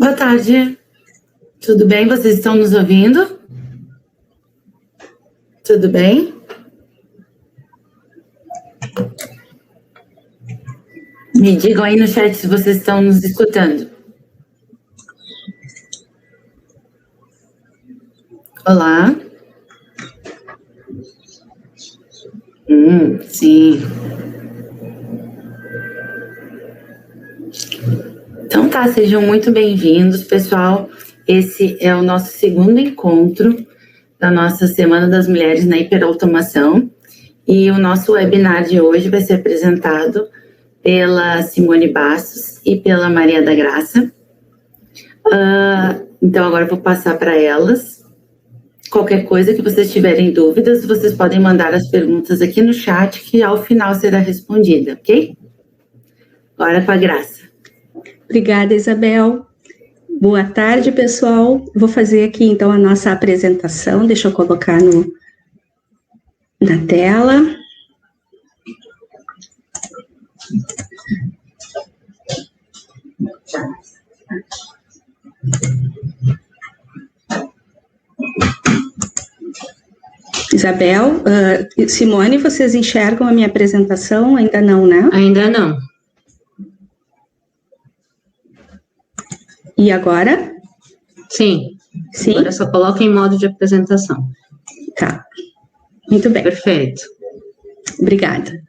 Boa tarde. Tudo bem? Vocês estão nos ouvindo? Tudo bem? Me digam aí no chat se vocês estão nos escutando. Olá. Sim. Então tá, sejam muito bem-vindos, pessoal. Esse é o nosso segundo encontro da nossa Semana das Mulheres na Hiperautomação. E o nosso webinar de hoje vai ser apresentado pela Simone Bastos e pela Maria da Graça. Então agora eu vou passar para elas. Qualquer coisa que vocês tiverem dúvidas, vocês podem mandar as perguntas aqui no chat, que ao final será respondida, ok? Agora com a Graça. Obrigada, Isabel. Boa tarde, pessoal. Vou fazer aqui, então, a nossa apresentação. Deixa eu colocar na tela. Isabel, Simone, vocês enxergam a minha apresentação? Ainda não, né? Ainda não. E agora? Sim. Sim? Agora só coloca em modo de apresentação. Tá. Muito bem. Perfeito. Obrigada.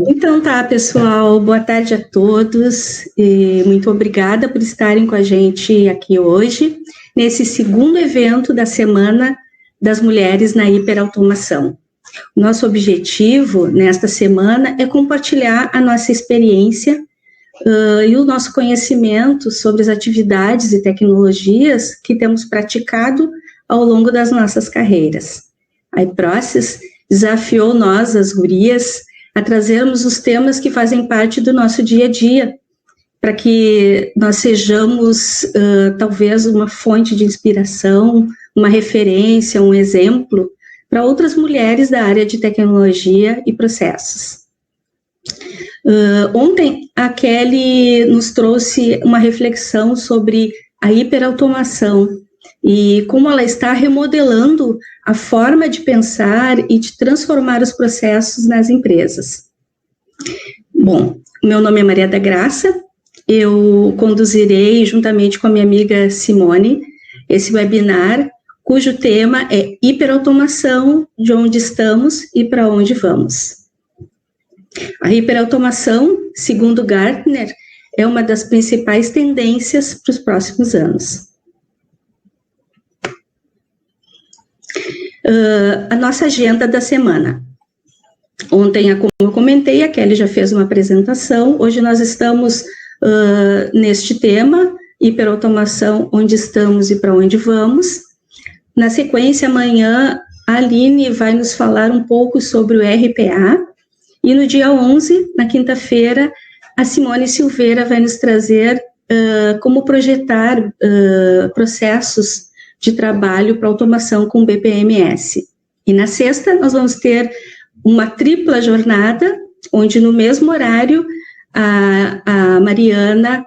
Então tá, pessoal, boa tarde a todos e muito obrigada por estarem com a gente aqui hoje, nesse segundo evento da Semana das Mulheres na Hiperautomação. Nosso objetivo nesta semana é compartilhar a nossa experiência e o nosso conhecimento sobre as atividades e tecnologias que temos praticado ao longo das nossas carreiras. A iProcess desafiou nós, as gurias, a trazermos os temas que fazem parte do nosso dia a dia, para que nós sejamos, talvez, uma fonte de inspiração, uma referência, um exemplo para outras mulheres da área de tecnologia e processos. Ontem, a Kelly nos trouxe uma reflexão sobre a hiperautomação e como ela está remodelando a forma de pensar e de transformar os processos nas empresas. Bom, meu nome é Maria da Graça, eu conduzirei, juntamente com a minha amiga Simone, esse webinar, cujo tema é hiperautomação, de onde estamos e para onde vamos. A hiperautomação, segundo Gartner, é uma das principais tendências para os próximos anos. A nossa agenda da semana. Ontem, como eu comentei, a Kelly já fez uma apresentação. Hoje nós estamos neste tema, hiperautomação, onde estamos e para onde vamos. Na sequência, amanhã, a Aline vai nos falar um pouco sobre o RPA. E no dia 11, na quinta-feira, a Simone Silveira vai nos trazer como projetar processos de trabalho para automação com BPMS. E na sexta, nós vamos ter uma tripla jornada, onde no mesmo horário, a Mariana,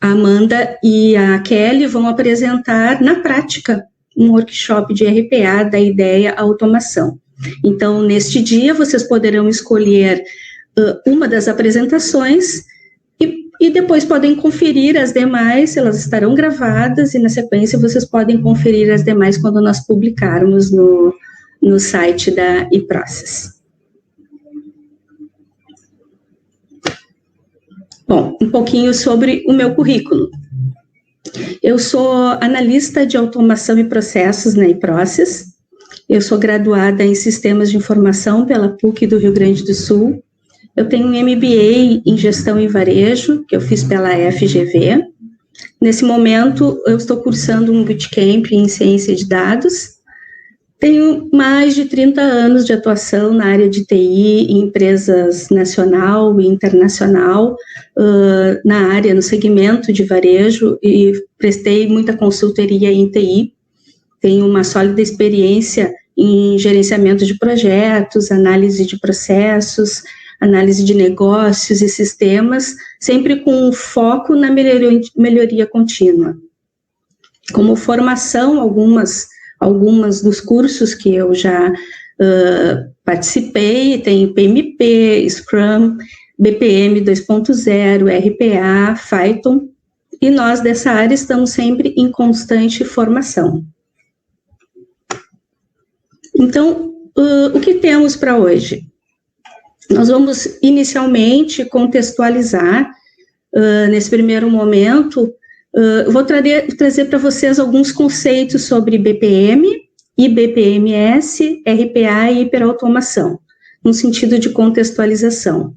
a Amanda e a Kelly vão apresentar na prática um workshop de RPA da ideia à automação. Então, neste dia, vocês poderão escolher uma das apresentações e depois podem conferir as demais, elas estarão gravadas, e na sequência vocês podem conferir as demais quando nós publicarmos no site da iProcess. Bom, um pouquinho sobre o meu currículo. Eu sou analista de automação e processos na iProcess. Eu sou graduada em Sistemas de Informação pela PUC do Rio Grande do Sul. Eu tenho um MBA em Gestão e Varejo, que eu fiz pela FGV. Nesse momento, eu estou cursando um bootcamp em Ciência de Dados. Tenho mais de 30 anos de atuação na área de TI em empresas nacional e internacional, na área, no segmento de varejo, e prestei muita consultoria em TI. Tenho uma sólida experiência em gerenciamento de projetos, análise de processos, análise de negócios e sistemas, sempre com foco na melhoria contínua. como formação, algumas dos cursos que eu já participei, tem PMP, Scrum, BPM 2.0, RPA, Python, e nós dessa área estamos sempre em constante formação. Então, o que temos para hoje? Nós vamos inicialmente contextualizar, nesse primeiro momento, vou trazer para vocês alguns conceitos sobre BPM, IBPMS, RPA e hiperautomação, no sentido de contextualização.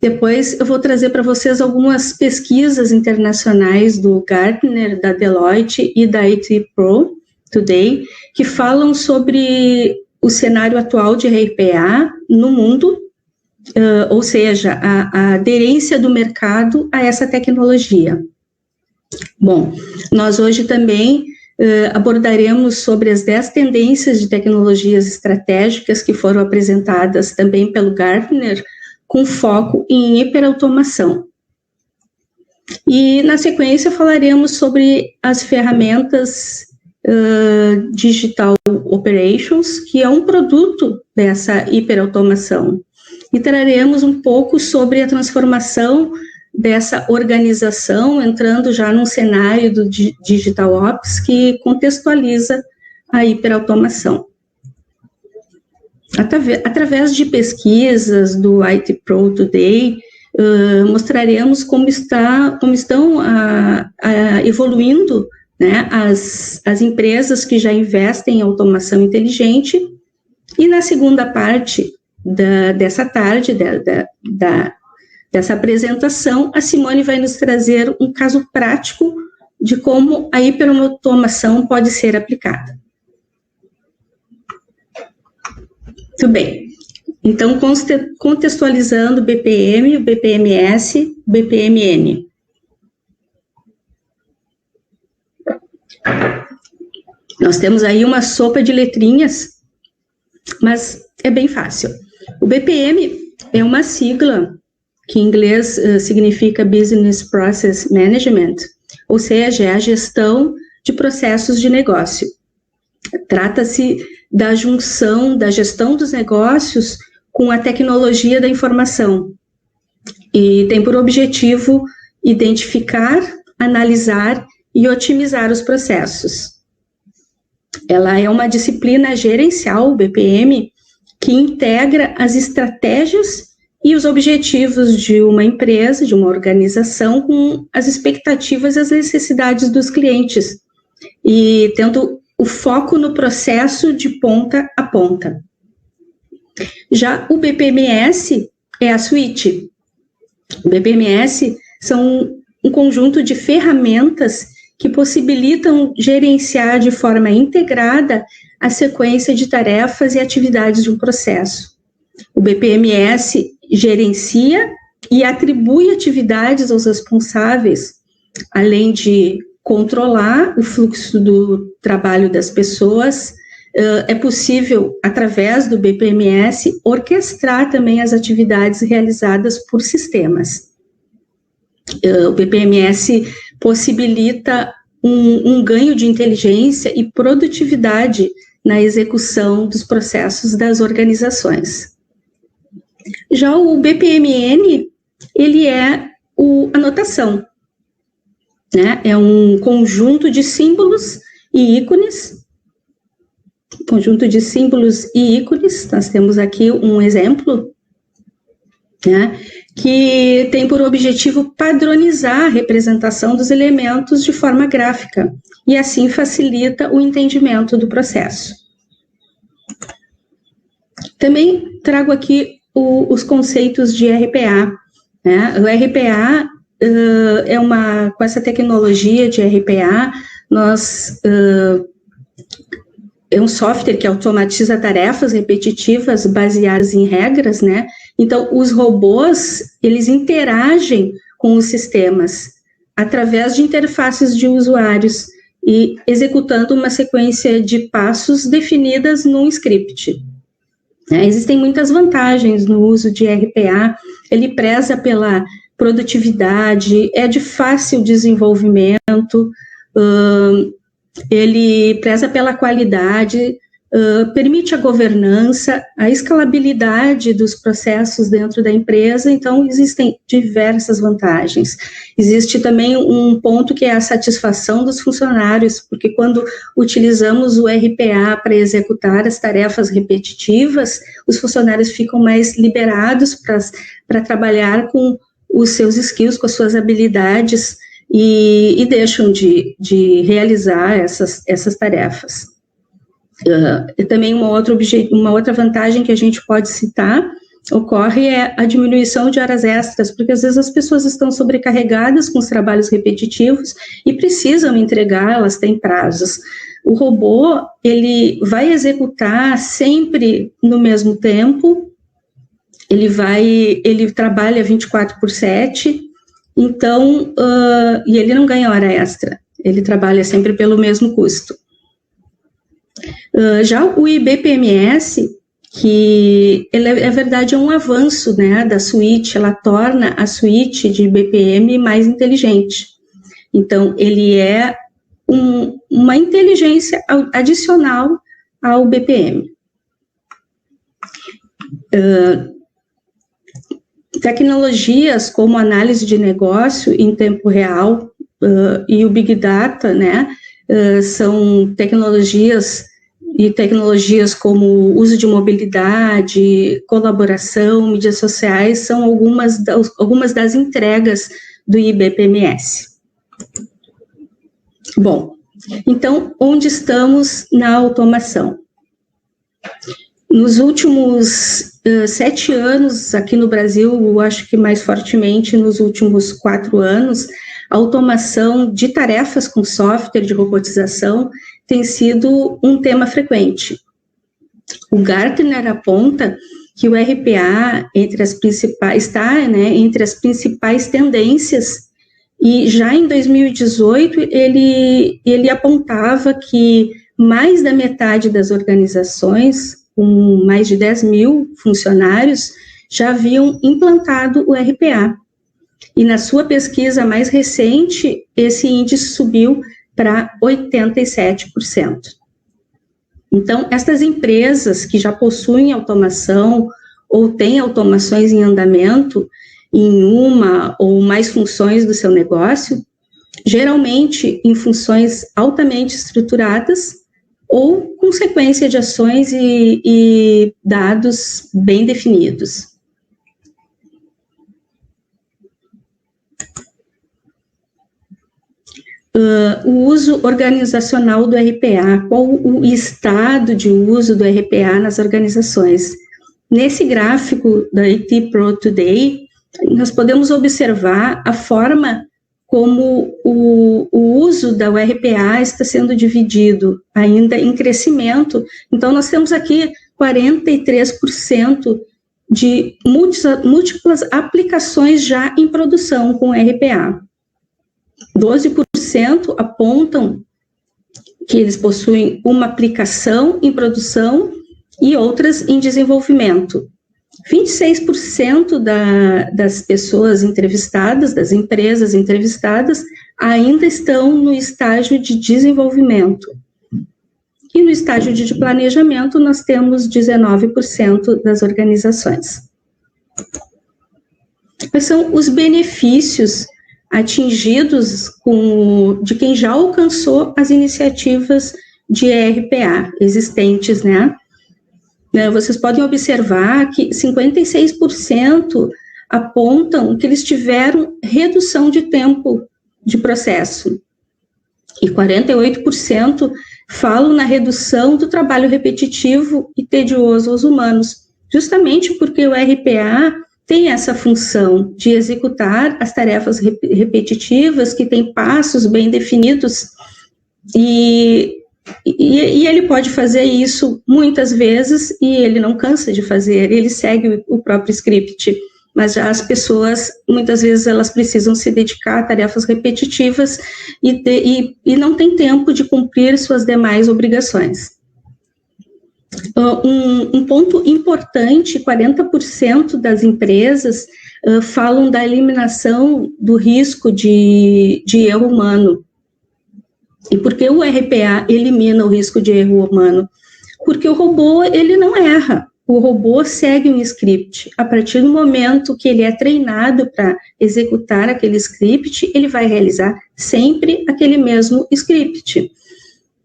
Depois eu vou trazer para vocês algumas pesquisas internacionais do Gartner, da Deloitte e da IT Pro Today, que falam sobre o cenário atual de RPA no mundo, ou seja, a aderência do mercado a essa tecnologia. Bom, nós hoje também abordaremos sobre as 10 tendências de tecnologias estratégicas que foram apresentadas também pelo Gartner, com foco em hiperautomação. E, na sequência, falaremos sobre as ferramentas Digital Operations, que é um produto dessa hiperautomação. E traremos um pouco sobre a transformação dessa organização, entrando já num cenário do Digital Ops, que contextualiza a hiperautomação. Através de pesquisas do IT Pro Today, mostraremos como estão evoluindo, né, as empresas que já investem em automação inteligente, e na segunda parte dessa tarde, dessa apresentação, a Simone vai nos trazer um caso prático de como a hiperautomação pode ser aplicada. Muito bem, então contextualizando o BPM, o BPMS, BPMN. Nós temos aí uma sopa de letrinhas, mas é bem fácil. O BPM é uma sigla que em inglês significa Business Process Management, ou seja, é a gestão de processos de negócio. Trata-se da junção da gestão dos negócios com a tecnologia da informação e tem por objetivo identificar, analisar e otimizar os processos. Ela é uma disciplina gerencial, o BPM, que integra as estratégias e os objetivos de uma empresa, de uma organização, com as expectativas e as necessidades dos clientes, e tendo o foco no processo de ponta a ponta. Já o BPMS é a suíte. O BPMS são um conjunto de ferramentas que possibilitam gerenciar de forma integrada a sequência de tarefas e atividades de um processo. O BPMS gerencia e atribui atividades aos responsáveis, além de controlar o fluxo do trabalho das pessoas. É possível, através do BPMS, orquestrar também as atividades realizadas por sistemas. O BPMS possibilita um ganho de inteligência e produtividade na execução dos processos das organizações. Já o BPMN, ele é a notação, né? É um conjunto de símbolos e ícones. Nós temos aqui um exemplo, né, que tem por objetivo padronizar a representação dos elementos de forma gráfica e assim facilita o entendimento do processo. Também trago aqui os conceitos de RPA, né? O RPA com essa tecnologia de RPA, é um software que automatiza tarefas repetitivas baseadas em regras, né? Então, os robôs, eles interagem com os sistemas através de interfaces de usuários e executando uma sequência de passos definidas num script. Existem muitas vantagens no uso de RPA, ele preza pela produtividade, é de fácil desenvolvimento, ele preza pela qualidade, permite a governança, a escalabilidade dos processos dentro da empresa, então existem diversas vantagens. Existe também um ponto que é a satisfação dos funcionários, porque quando utilizamos o RPA para executar as tarefas repetitivas, os funcionários ficam mais liberados para trabalhar com os seus skills, com as suas habilidades, e deixam de realizar essas tarefas. E também uma outra vantagem que a gente pode citar ocorre é a diminuição de horas extras, porque às vezes as pessoas estão sobrecarregadas com os trabalhos repetitivos e precisam entregar, elas têm prazos. O robô, ele vai executar sempre no mesmo tempo, ele trabalha 24/7, então, e ele não ganha hora extra, ele trabalha sempre pelo mesmo custo. Já o IBPMS, que ele, é verdade, é um avanço, né, da suíte, ela torna a suíte de IBPM mais inteligente. Então, ele é uma inteligência adicional ao BPM. Tecnologias como análise de negócio em tempo real e o Big Data, né, são tecnologias como uso de mobilidade, colaboração, mídias sociais, são algumas das entregas do IBPMS. Bom, então, onde estamos na automação? Nos últimos 7 anos, aqui no Brasil, eu acho que mais fortemente nos últimos 4 anos, a automação de tarefas com software de robotização tem sido um tema frequente. O Gartner aponta que o RPA está entre as principais tendências, e já em 2018 ele apontava que mais da metade das organizações, com mais de 10 mil funcionários, já haviam implantado o RPA. E na sua pesquisa mais recente, esse índice subiu para 87%. Então, estas empresas que já possuem automação ou têm automações em andamento em uma ou mais funções do seu negócio, geralmente em funções altamente estruturadas ou com sequência de ações e dados bem definidos. O uso organizacional do RPA, qual o estado de uso do RPA nas organizações. Nesse gráfico da IT Pro Today, nós podemos observar a forma como o uso da RPA está sendo dividido, ainda em crescimento. Então, nós temos aqui 43% de múltiplas aplicações já em produção com RPA. 12% apontam que eles possuem uma aplicação em produção e outras em desenvolvimento. 26% das pessoas entrevistadas, das empresas entrevistadas, ainda estão no estágio de desenvolvimento. E no estágio de planejamento, nós temos 19% das organizações. Quais são os benefícios atingidos de quem já alcançou as iniciativas de RPA existentes, né? Vocês podem observar que 56% apontam que eles tiveram redução de tempo de processo e 48% falam na redução do trabalho repetitivo e tedioso aos humanos, justamente porque o RPA tem essa função de executar as tarefas repetitivas, que tem passos bem definidos, e ele pode fazer isso muitas vezes, e ele não cansa de fazer, ele segue o próprio script, mas já as pessoas, muitas vezes, elas precisam se dedicar a tarefas repetitivas e não tem tempo de cumprir suas demais obrigações. Um ponto importante, 40% das empresas falam da eliminação do risco de erro humano. E por que o RPA elimina o risco de erro humano? Porque o robô, ele não erra. O robô segue um script. A partir do momento que ele é treinado para executar aquele script, ele vai realizar sempre aquele mesmo script.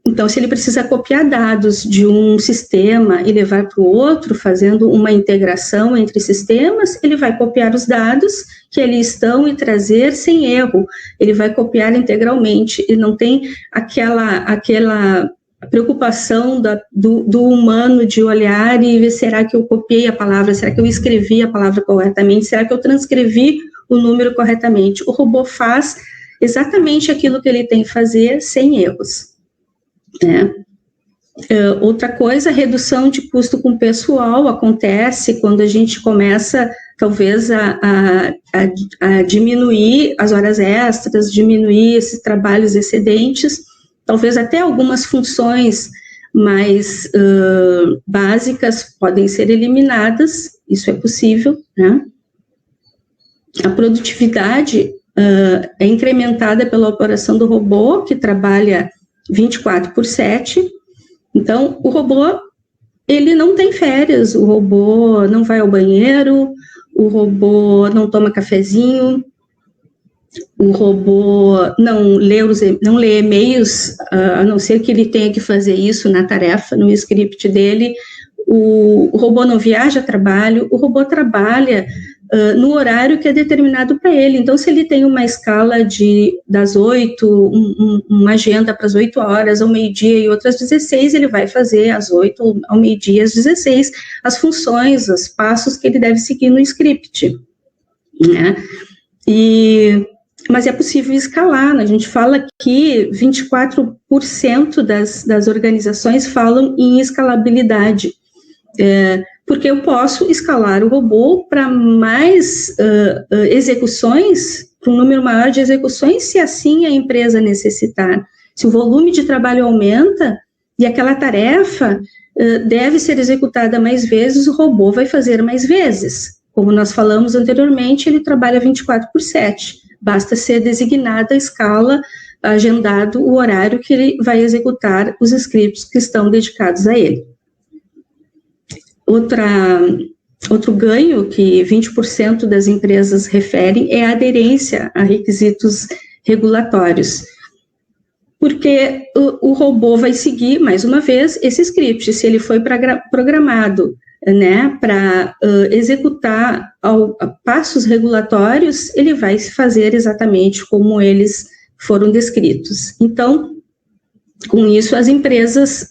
Então, se ele precisa copiar dados de um sistema e levar para o outro, fazendo uma integração entre sistemas, ele vai copiar os dados que ali estão e trazer sem erro. Ele vai copiar integralmente e não tem aquela preocupação do humano de olhar e ver, será que eu copiei a palavra, será que eu escrevi a palavra corretamente, será que eu transcrevi o número corretamente. O robô faz exatamente aquilo que ele tem que fazer sem erros. Outra coisa, a redução de custo com pessoal acontece quando a gente começa, talvez, a diminuir as horas extras, diminuir esses trabalhos excedentes, talvez até algumas funções mais básicas podem ser eliminadas, isso é possível, né? A produtividade é incrementada pela operação do robô, que trabalha 24/7, então o robô, ele não tem férias, o robô não vai ao banheiro, o robô não toma cafezinho, o robô não lê e-mails, a não ser que ele tenha que fazer isso na tarefa, no script dele, o robô não viaja a trabalho, o robô trabalha no horário que é determinado para ele. Então, se ele tem uma escala das 8, uma agenda para as 8 horas, ao meio-dia e outras 16, ele vai fazer às 8, ao meio-dia, às 16, as funções, os passos que ele deve seguir no script, né? Mas é possível escalar, né? A gente fala que 24% das organizações falam em escalabilidade, porque eu posso escalar o robô para mais execuções, para um número maior de execuções, se assim a empresa necessitar. Se o volume de trabalho aumenta e aquela tarefa deve ser executada mais vezes, o robô vai fazer mais vezes. Como nós falamos anteriormente, ele trabalha 24/7. Basta ser designada a escala, agendado o horário que ele vai executar os scripts que estão dedicados a ele. Outro ganho que 20% das empresas referem é a aderência a requisitos regulatórios, porque o robô vai seguir, mais uma vez, esse script. Se ele foi programado, né, para executar passos regulatórios, ele vai fazer exatamente como eles foram descritos. Então, com isso, as empresas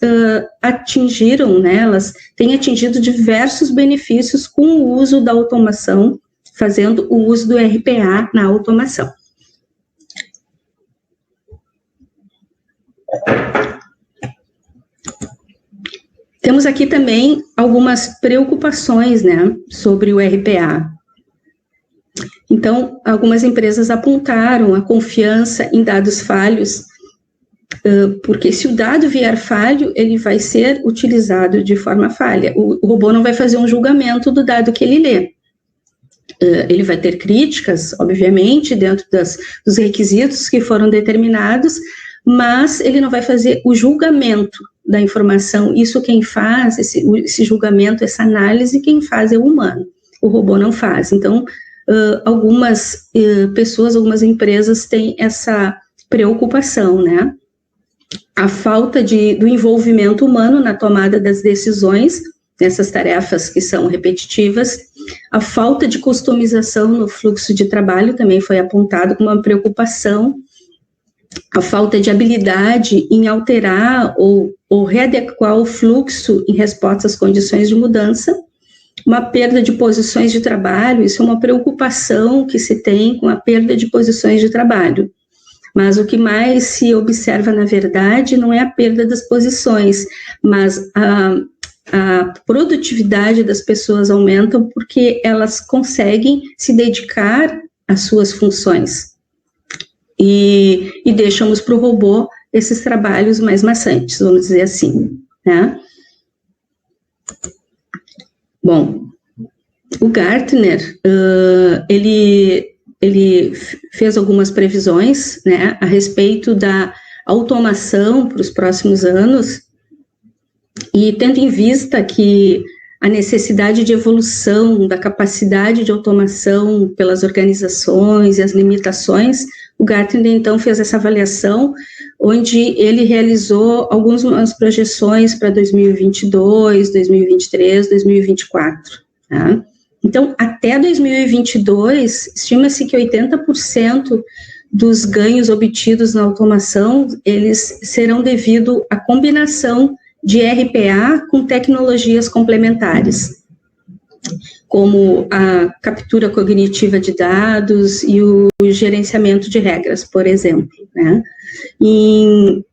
atingiram, né, elas têm atingido diversos benefícios com o uso da automação, fazendo o uso do RPA na automação. Temos aqui também algumas preocupações, né, sobre o RPA. Então, algumas empresas apontaram a confiança em dados falhos, porque se o dado vier falho, ele vai ser utilizado de forma falha. O robô não vai fazer um julgamento do dado que ele lê. Ele vai ter críticas, obviamente, dentro dos requisitos que foram determinados, mas ele não vai fazer o julgamento da informação. Isso quem faz, esse julgamento, essa análise, quem faz é o humano. O robô não faz. Então, algumas pessoas, algumas empresas têm essa preocupação, né? A falta do envolvimento humano na tomada das decisões, nessas tarefas que são repetitivas, a falta de customização no fluxo de trabalho também foi apontado como uma preocupação, a falta de habilidade em alterar ou readequar o fluxo em resposta às condições de mudança, uma perda de posições de trabalho, isso é uma preocupação que se tem com a perda de posições de trabalho. Mas o que mais se observa, na verdade, não é a perda das posições, mas a produtividade das pessoas aumenta porque elas conseguem se dedicar às suas funções e deixamos para o robô esses trabalhos mais maçantes, vamos dizer assim, né? Bom, o Gartner, ele fez algumas previsões, né, a respeito da automação para os próximos anos, e tendo em vista que a necessidade de evolução da capacidade de automação pelas organizações e as limitações, o Gartner, então, fez essa avaliação, onde ele realizou algumas projeções para 2022, 2023, 2024, tá? Então, até 2022, estima-se que 80% dos ganhos obtidos na automação, eles serão devido à combinação de RPA com tecnologias complementares, como a captura cognitiva de dados e o gerenciamento de regras, por exemplo, né? Em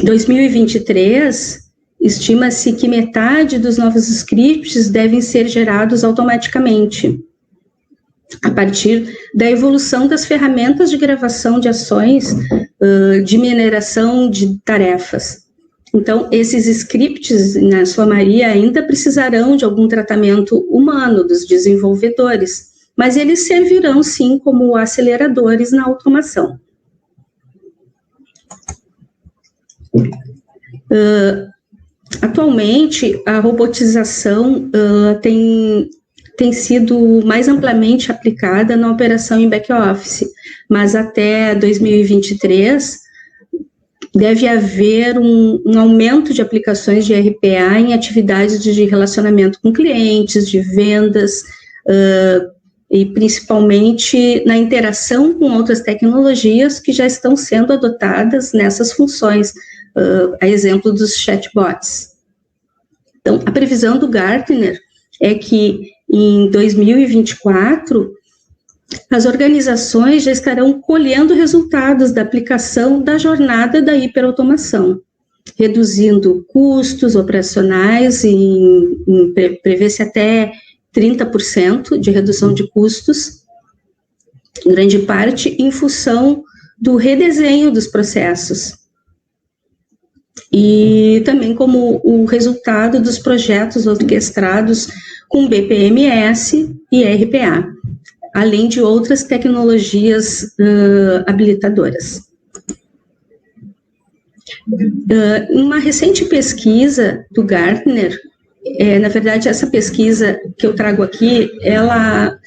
2023, estima-se que metade dos novos scripts devem ser gerados automaticamente, a partir da evolução das ferramentas de gravação de ações, de mineração de tarefas. Então, esses scripts, na sua maioria, ainda precisarão de algum tratamento humano dos desenvolvedores, mas eles servirão, sim, como aceleradores na automação. Atualmente, a robotização tem sido mais amplamente aplicada na operação em back-office, mas até 2023 deve haver um aumento de aplicações de RPA em atividades de relacionamento com clientes, de vendas, e principalmente na interação com outras tecnologias que já estão sendo adotadas nessas funções, a exemplo dos chatbots. Então, a previsão do Gartner é que em 2024, as organizações já estarão colhendo resultados da aplicação da jornada da hiperautomação, reduzindo custos operacionais, prevê-se até 30% de redução de custos, em grande parte em função do redesenho dos processos, e também como o resultado dos projetos orquestrados com BPMS e RPA, além de outras tecnologias habilitadoras. Uma recente pesquisa do Gartner, na verdade, essa pesquisa que eu trago aqui, ela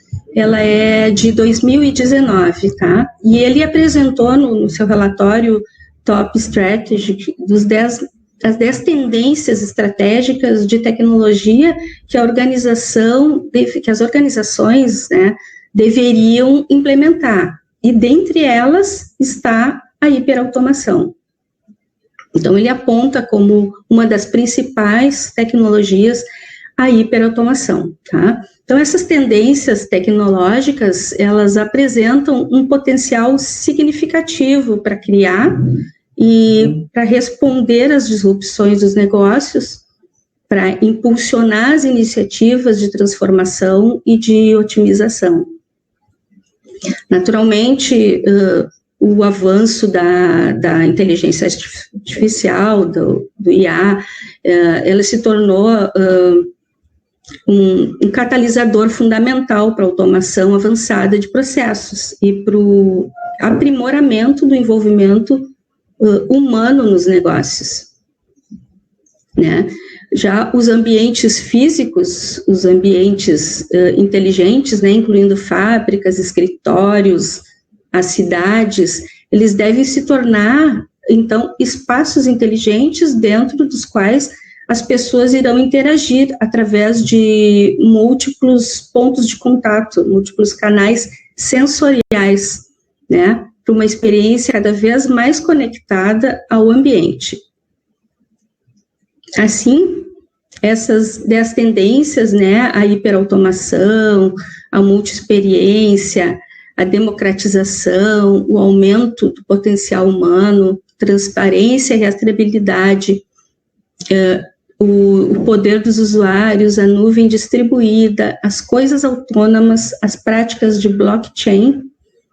é de 2019, tá? E ele apresentou no seu relatório Top Strategy das 10 tendências estratégicas de tecnologia que as organizações, né, deveriam implementar, e dentre elas está a hiperautomação. Então, ele aponta como uma das principais tecnologias a hiperautomação, tá? Então, essas tendências tecnológicas, elas apresentam um potencial significativo para criar e para responder às disrupções dos negócios, para impulsionar as iniciativas de transformação e de otimização. Naturalmente, o avanço da inteligência artificial, do IA, ela se tornou um catalisador fundamental para a automação avançada de processos e para o aprimoramento do envolvimento humano nos negócios, né? Já os ambientes físicos, os ambientes inteligentes, né, incluindo fábricas, escritórios, as cidades, eles devem se tornar, então, espaços inteligentes dentro dos quais as pessoas irão interagir através de múltiplos pontos de contato, múltiplos canais sensoriais, né, para uma experiência cada vez mais conectada ao ambiente. Assim, essas 10 tendências, né, a hiperautomação, a multiexperiência, a democratização, o aumento do potencial humano, transparência e rastreabilidade, o poder dos usuários, a nuvem distribuída, as coisas autônomas, as práticas de blockchain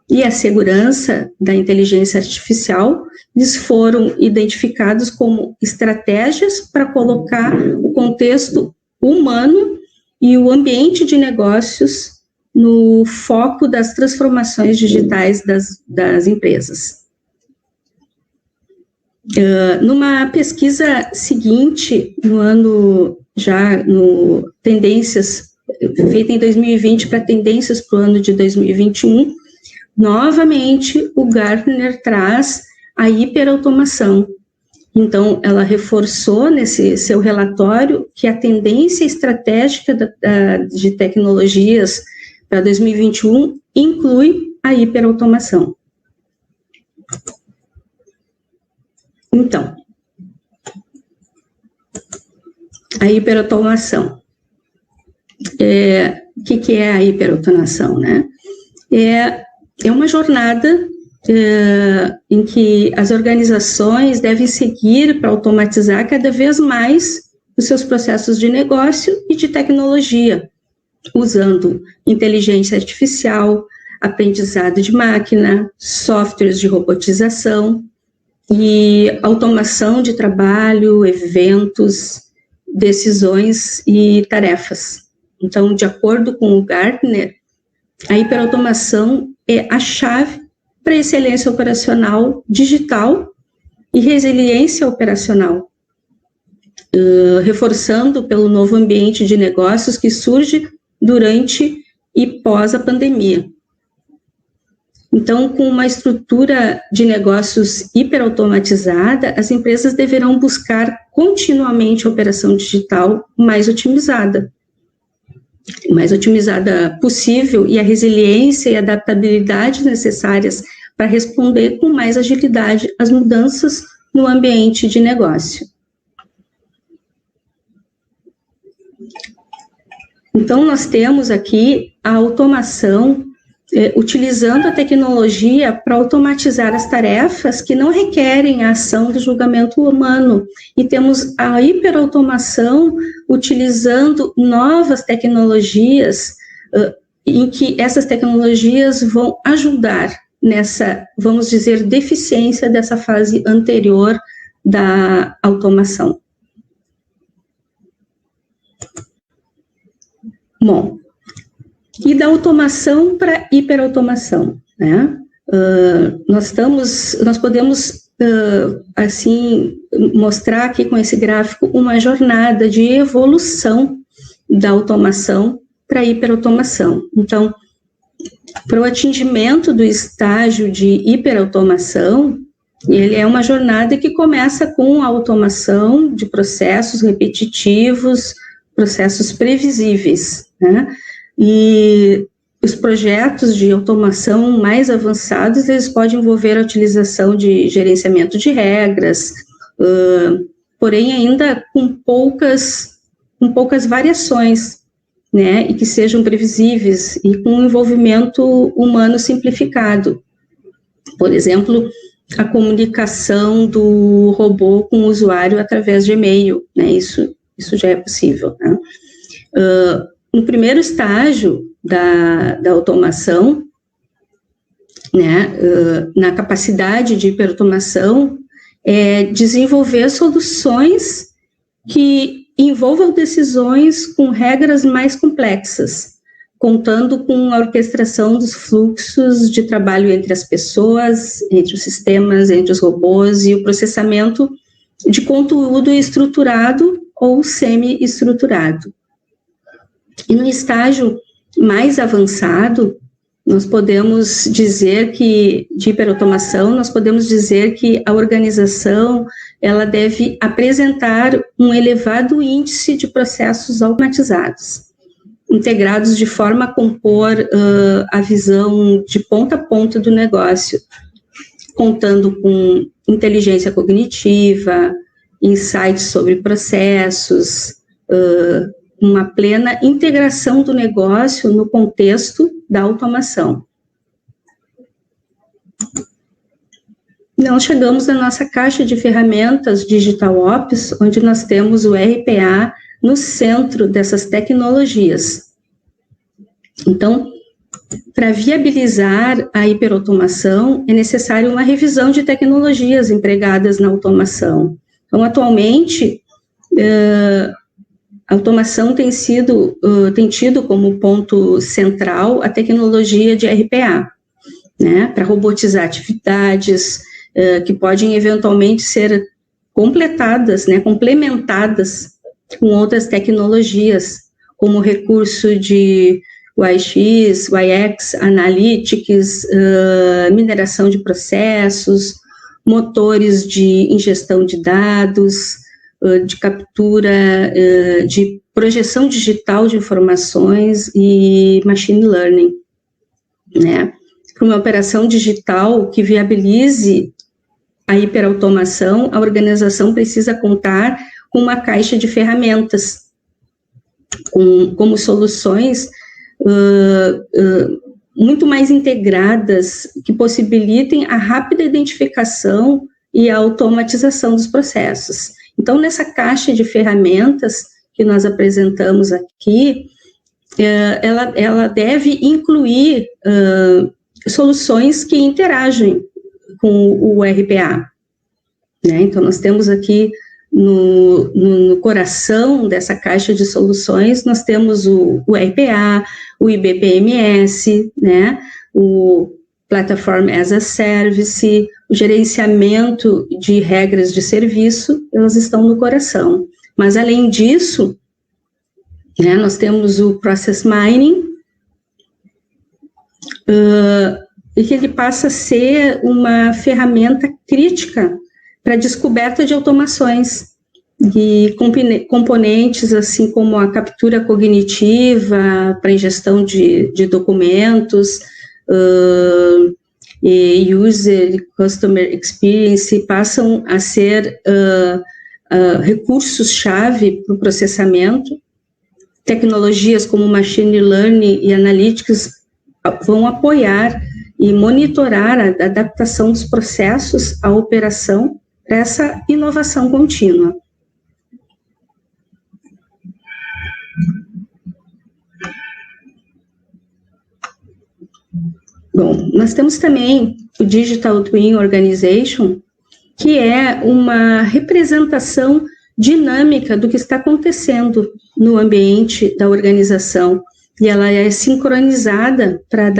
e a segurança da inteligência artificial, eles foram identificados como estratégias para colocar o contexto humano e o ambiente de negócios no foco das transformações digitais das empresas. Numa pesquisa seguinte, no tendências, feita em 2020 para tendências para o ano de 2021, novamente o Gartner traz a hiperautomação. Então, ela reforçou nesse seu relatório que a tendência estratégica de tecnologias para 2021 inclui a hiperautomação. Então, a hiperautomação. O que é a hiperautomação, né? É uma jornada em que as organizações devem seguir para automatizar cada vez mais os seus processos de negócio e de tecnologia, usando inteligência artificial, aprendizado de máquina, softwares de robotização e automação de trabalho, eventos, decisões e tarefas. Então, de acordo com o Gartner, a hiperautomação é a chave para excelência operacional digital e resiliência operacional, reforçando pelo novo ambiente de negócios que surge durante e pós a pandemia. Então, com uma estrutura de negócios hiperautomatizada, as empresas deverão buscar continuamente a operação digital mais otimizada possível, e a resiliência e adaptabilidade necessárias para responder com mais agilidade às mudanças no ambiente de negócio. Então, nós temos aqui a automação, utilizando a tecnologia para automatizar as tarefas que não requerem a ação do julgamento humano. E temos a hiperautomação utilizando novas tecnologias, em que essas tecnologias vão ajudar nessa, vamos dizer, deficiência dessa fase anterior da automação. Bom, e da automação para hiperautomação, né? Nós podemos, assim, mostrar aqui com esse gráfico uma jornada de evolução da automação para a hiperautomação. Então, para o atingimento do estágio de hiperautomação, ele é uma jornada que começa com a automação de processos repetitivos, processos previsíveis, né? E os projetos de automação mais avançados, eles podem envolver a utilização de gerenciamento de regras, porém ainda com poucas variações, né, e que sejam previsíveis e com um envolvimento humano simplificado. Por exemplo, a comunicação do robô com o usuário através de e-mail, né, isso já é possível, né? No primeiro estágio da automação, né, na capacidade de hiperautomação, desenvolver soluções que envolvam decisões com regras mais complexas, contando com a orquestração dos fluxos de trabalho entre as pessoas, entre os sistemas, entre os robôs, e o processamento de conteúdo estruturado ou semi-estruturado. E no estágio mais avançado, nós podemos dizer que, de hiperautomação, nós podemos dizer que a organização, ela deve apresentar um elevado índice de processos automatizados, integrados de forma a compor a visão de ponta a ponta do negócio, contando com inteligência cognitiva, insights sobre processos, uma plena integração do negócio no contexto da automação. Nós chegamos na nossa caixa de ferramentas Digital Ops, onde nós temos o RPA no centro dessas tecnologias. Então, para viabilizar a hiperautomação, é necessário uma revisão de tecnologias empregadas na automação. Então, atualmente, a automação tem tido como ponto central a tecnologia de RPA, né, para robotizar atividades, que podem eventualmente ser completadas, né, complementadas com outras tecnologias, como o recurso de UX, UX, Analytics, mineração de processos, motores de ingestão de dados, de captura, de projeção digital de informações e machine learning, né? Para uma operação digital que viabilize a hiperautomação, a organização precisa contar com uma caixa de ferramentas, como soluções muito mais integradas, que possibilitem a rápida identificação e a automatização dos processos. Então, nessa caixa de ferramentas que nós apresentamos aqui, ela deve incluir soluções que interagem com o RPA, né? Então, nós temos aqui no coração dessa caixa de soluções, nós temos o RPA, o IBPMS, né? O Platform as a Service, o gerenciamento de regras de serviço, elas estão no coração. Mas, além disso, né, nós temos o Process Mining, e que ele passa a ser uma ferramenta crítica para a descoberta de automações e componentes, assim como a captura cognitiva para ingestão de documentos, e user customer experience, passam a ser recursos-chave para o processamento. Tecnologias como machine learning e analytics vão apoiar e monitorar a adaptação dos processos à operação para essa inovação contínua. Bom, nós temos também o Digital Twin Organization, que é uma representação dinâmica do que está acontecendo no ambiente da organização, e ela é sincronizada para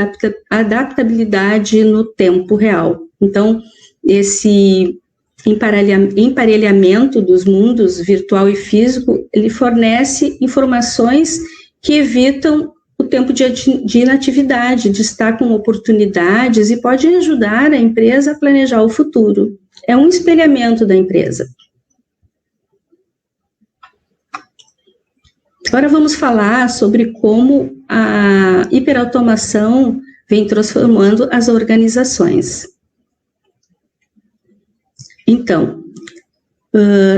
adaptabilidade no tempo real. Então, esse emparelhamento dos mundos virtual e físico, ele fornece informações que evitam o tempo de inatividade, destacam oportunidades e pode ajudar a empresa a planejar o futuro. É um espelhamento da empresa. Agora vamos falar sobre como a hiperautomação vem transformando as organizações. Então,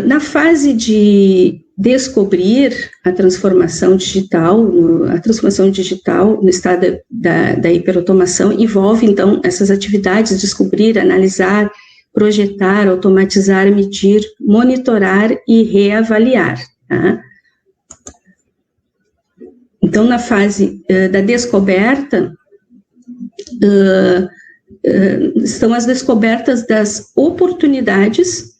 na fase de descobrir a transformação digital no estado da hiperautomação envolve, então, essas atividades: descobrir, analisar, projetar, automatizar, medir, monitorar e reavaliar, tá? Então, na fase da descoberta, estão as descobertas das oportunidades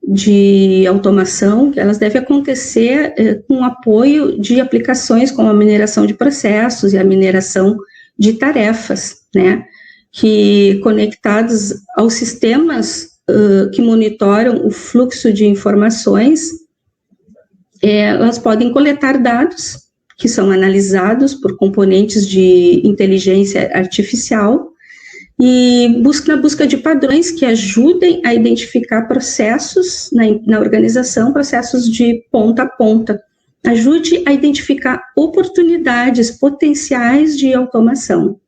de automação, que elas devem acontecer com apoio de aplicações como a mineração de processos e a mineração de tarefas, né, que conectados aos sistemas que monitoram o fluxo de informações, elas podem coletar dados que são analisados por componentes de inteligência artificial e na busca de padrões que ajudem a identificar processos na organização, processos de ponta a ponta. Ajude a identificar oportunidades potenciais de automação,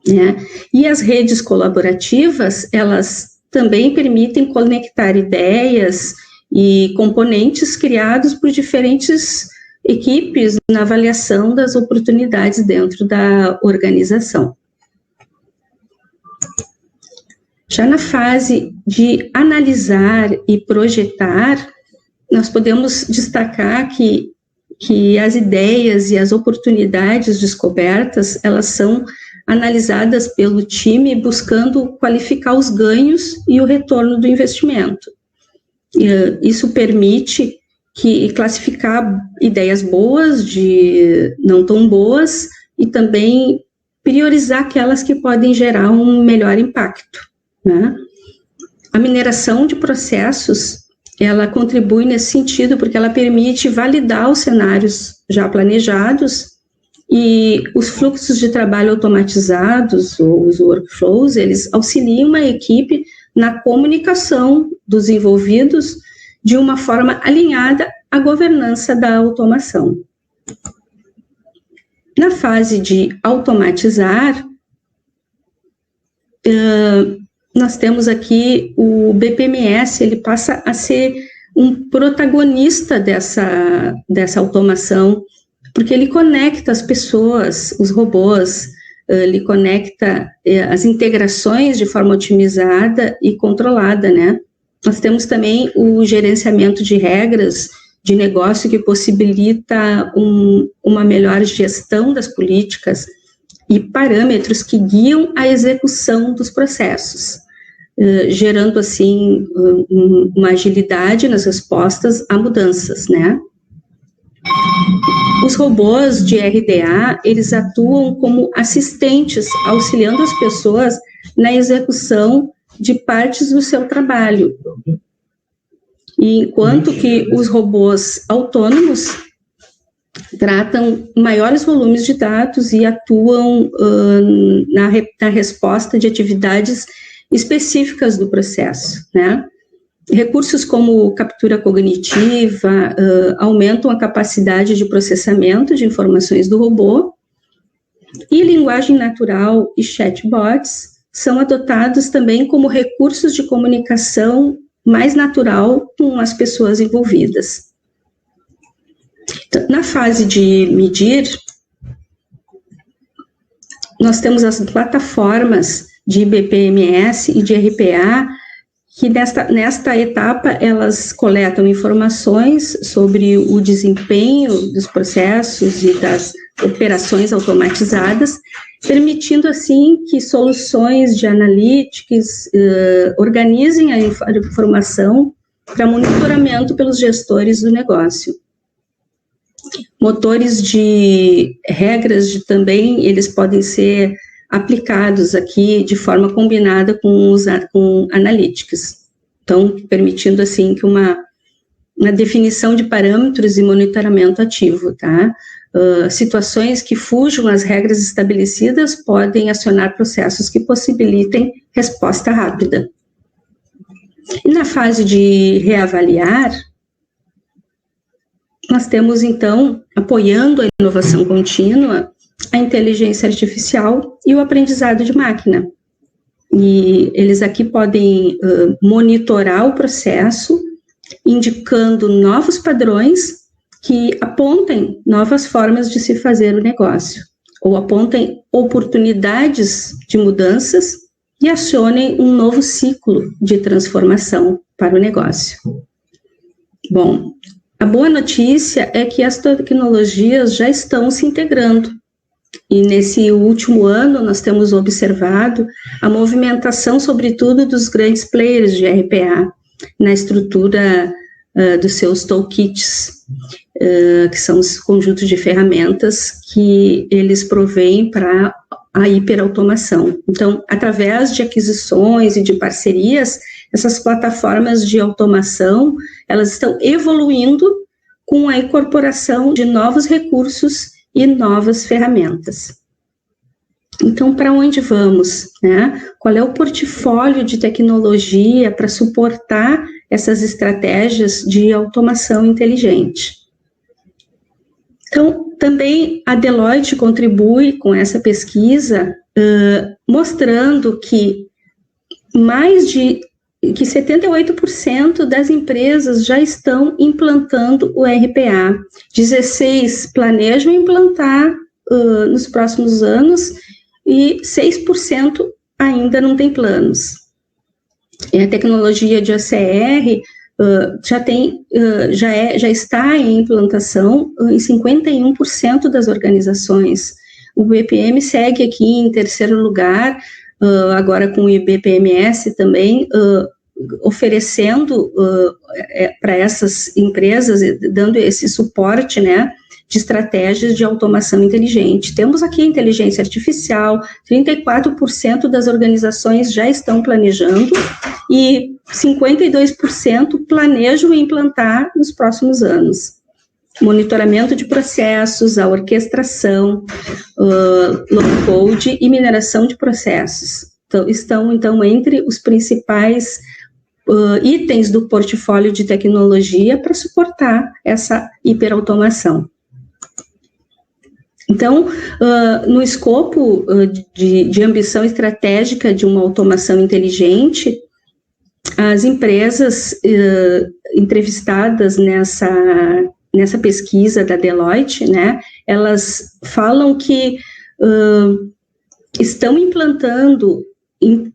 né? E as redes colaborativas, elas também permitem conectar ideias e componentes criados por diferentes equipes na avaliação das oportunidades dentro da organização. Já na fase de analisar e projetar, nós podemos destacar que as ideias e as oportunidades descobertas, elas são analisadas pelo time buscando qualificar os ganhos e o retorno do investimento. Isso permite classificar ideias boas de não tão boas e também priorizar aquelas que podem gerar um melhor impacto, né? A mineração de processos, ela contribui nesse sentido, porque ela permite validar os cenários já planejados e os fluxos de trabalho automatizados, ou os workflows, eles auxiliam uma equipe na comunicação dos envolvidos de uma forma alinhada à governança da automação. Na fase de automatizar, nós temos aqui o BPMS, ele passa a ser um protagonista dessa automação, porque ele conecta as pessoas, os robôs, ele conecta as integrações de forma otimizada e controlada, né? Nós temos também o gerenciamento de regras de negócio que possibilita uma melhor gestão das políticas e parâmetros que guiam a execução dos processos, gerando, assim, uma agilidade nas respostas a mudanças, né? Os robôs de RDA, eles atuam como assistentes, auxiliando as pessoas na execução de partes do seu trabalho. E enquanto que os robôs autônomos tratam maiores volumes de dados e atuam na resposta de atividades específicas do processo, né? Recursos como captura cognitiva aumentam a capacidade de processamento de informações do robô, e linguagem natural e chatbots são adotados também como recursos de comunicação mais natural com as pessoas envolvidas. Então, na fase de medir, nós temos as plataformas de BPMS e de RPA, que nesta etapa elas coletam informações sobre o desempenho dos processos e das operações automatizadas, permitindo assim que soluções de analytics organizem a informação para monitoramento pelos gestores do negócio. Motores de regras também, eles podem ser aplicados aqui de forma combinada com analytics, então permitindo assim que uma definição de parâmetros e monitoramento ativo, tá? Situações que fujam às regras estabelecidas podem acionar processos que possibilitem resposta rápida. E na fase de reavaliar, nós temos então, apoiando a inovação contínua, a inteligência artificial e o aprendizado de máquina. E eles aqui podem monitorar o processo, indicando novos padrões que apontem novas formas de se fazer o negócio, ou apontem oportunidades de mudanças e acionem um novo ciclo de transformação para o negócio. Bom, a boa notícia é que as tecnologias já estão se integrando. E nesse último ano, nós temos observado a movimentação, sobretudo, dos grandes players de RPA, na estrutura dos seus toolkits, que são os conjuntos de ferramentas que eles provêm para a hiperautomação. Então, através de aquisições e de parcerias, essas plataformas de automação, elas estão evoluindo com a incorporação de novos recursos e novas ferramentas. Então, para onde vamos, né? Qual é o portfólio de tecnologia para suportar essas estratégias de automação inteligente? Então, também a Deloitte contribui com essa pesquisa, mostrando que mais de 78% das empresas já estão implantando o RPA, 16% planejam implantar nos próximos anos e 6% ainda não tem planos. E a tecnologia de OCR já está em implantação em 51% das organizações. O BPM segue aqui em terceiro lugar, agora com o IBPMS também, oferecendo para essas empresas, dando esse suporte, né, de estratégias de automação inteligente. Temos aqui a inteligência artificial, 34% das organizações já estão planejando e 52% planejam implantar nos próximos anos. Monitoramento de processos, a orquestração, low code e mineração de processos. Então, estão entre os principais itens do portfólio de tecnologia para suportar essa hiperautomação. Então, no escopo de ambição estratégica de uma automação inteligente, as empresas entrevistadas nessa pesquisa da Deloitte, né, elas falam que estão implantando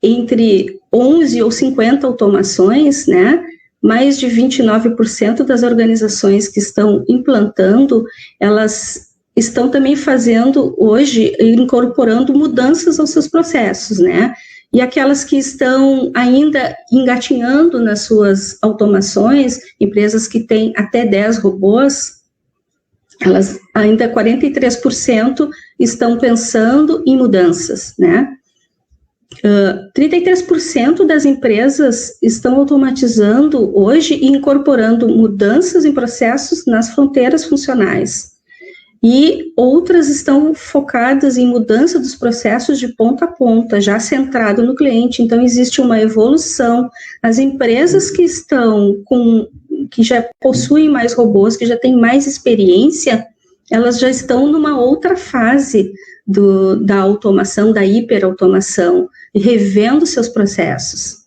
entre 11 ou 50 automações, né, mais de 29% das organizações que estão implantando, elas estão também fazendo hoje, incorporando mudanças aos seus processos, né, e aquelas que estão ainda engatinhando nas suas automações, empresas que têm até 10 robôs, elas ainda 43% estão pensando em mudanças, né, 33% das empresas estão automatizando hoje e incorporando mudanças em processos nas fronteiras funcionais. E outras estão focadas em mudança dos processos de ponta a ponta, já centrado no cliente. Então, existe uma evolução. As empresas que já possuem mais robôs, que já têm mais experiência, elas já estão numa outra fase da automação, da hiperautomação, revendo seus processos.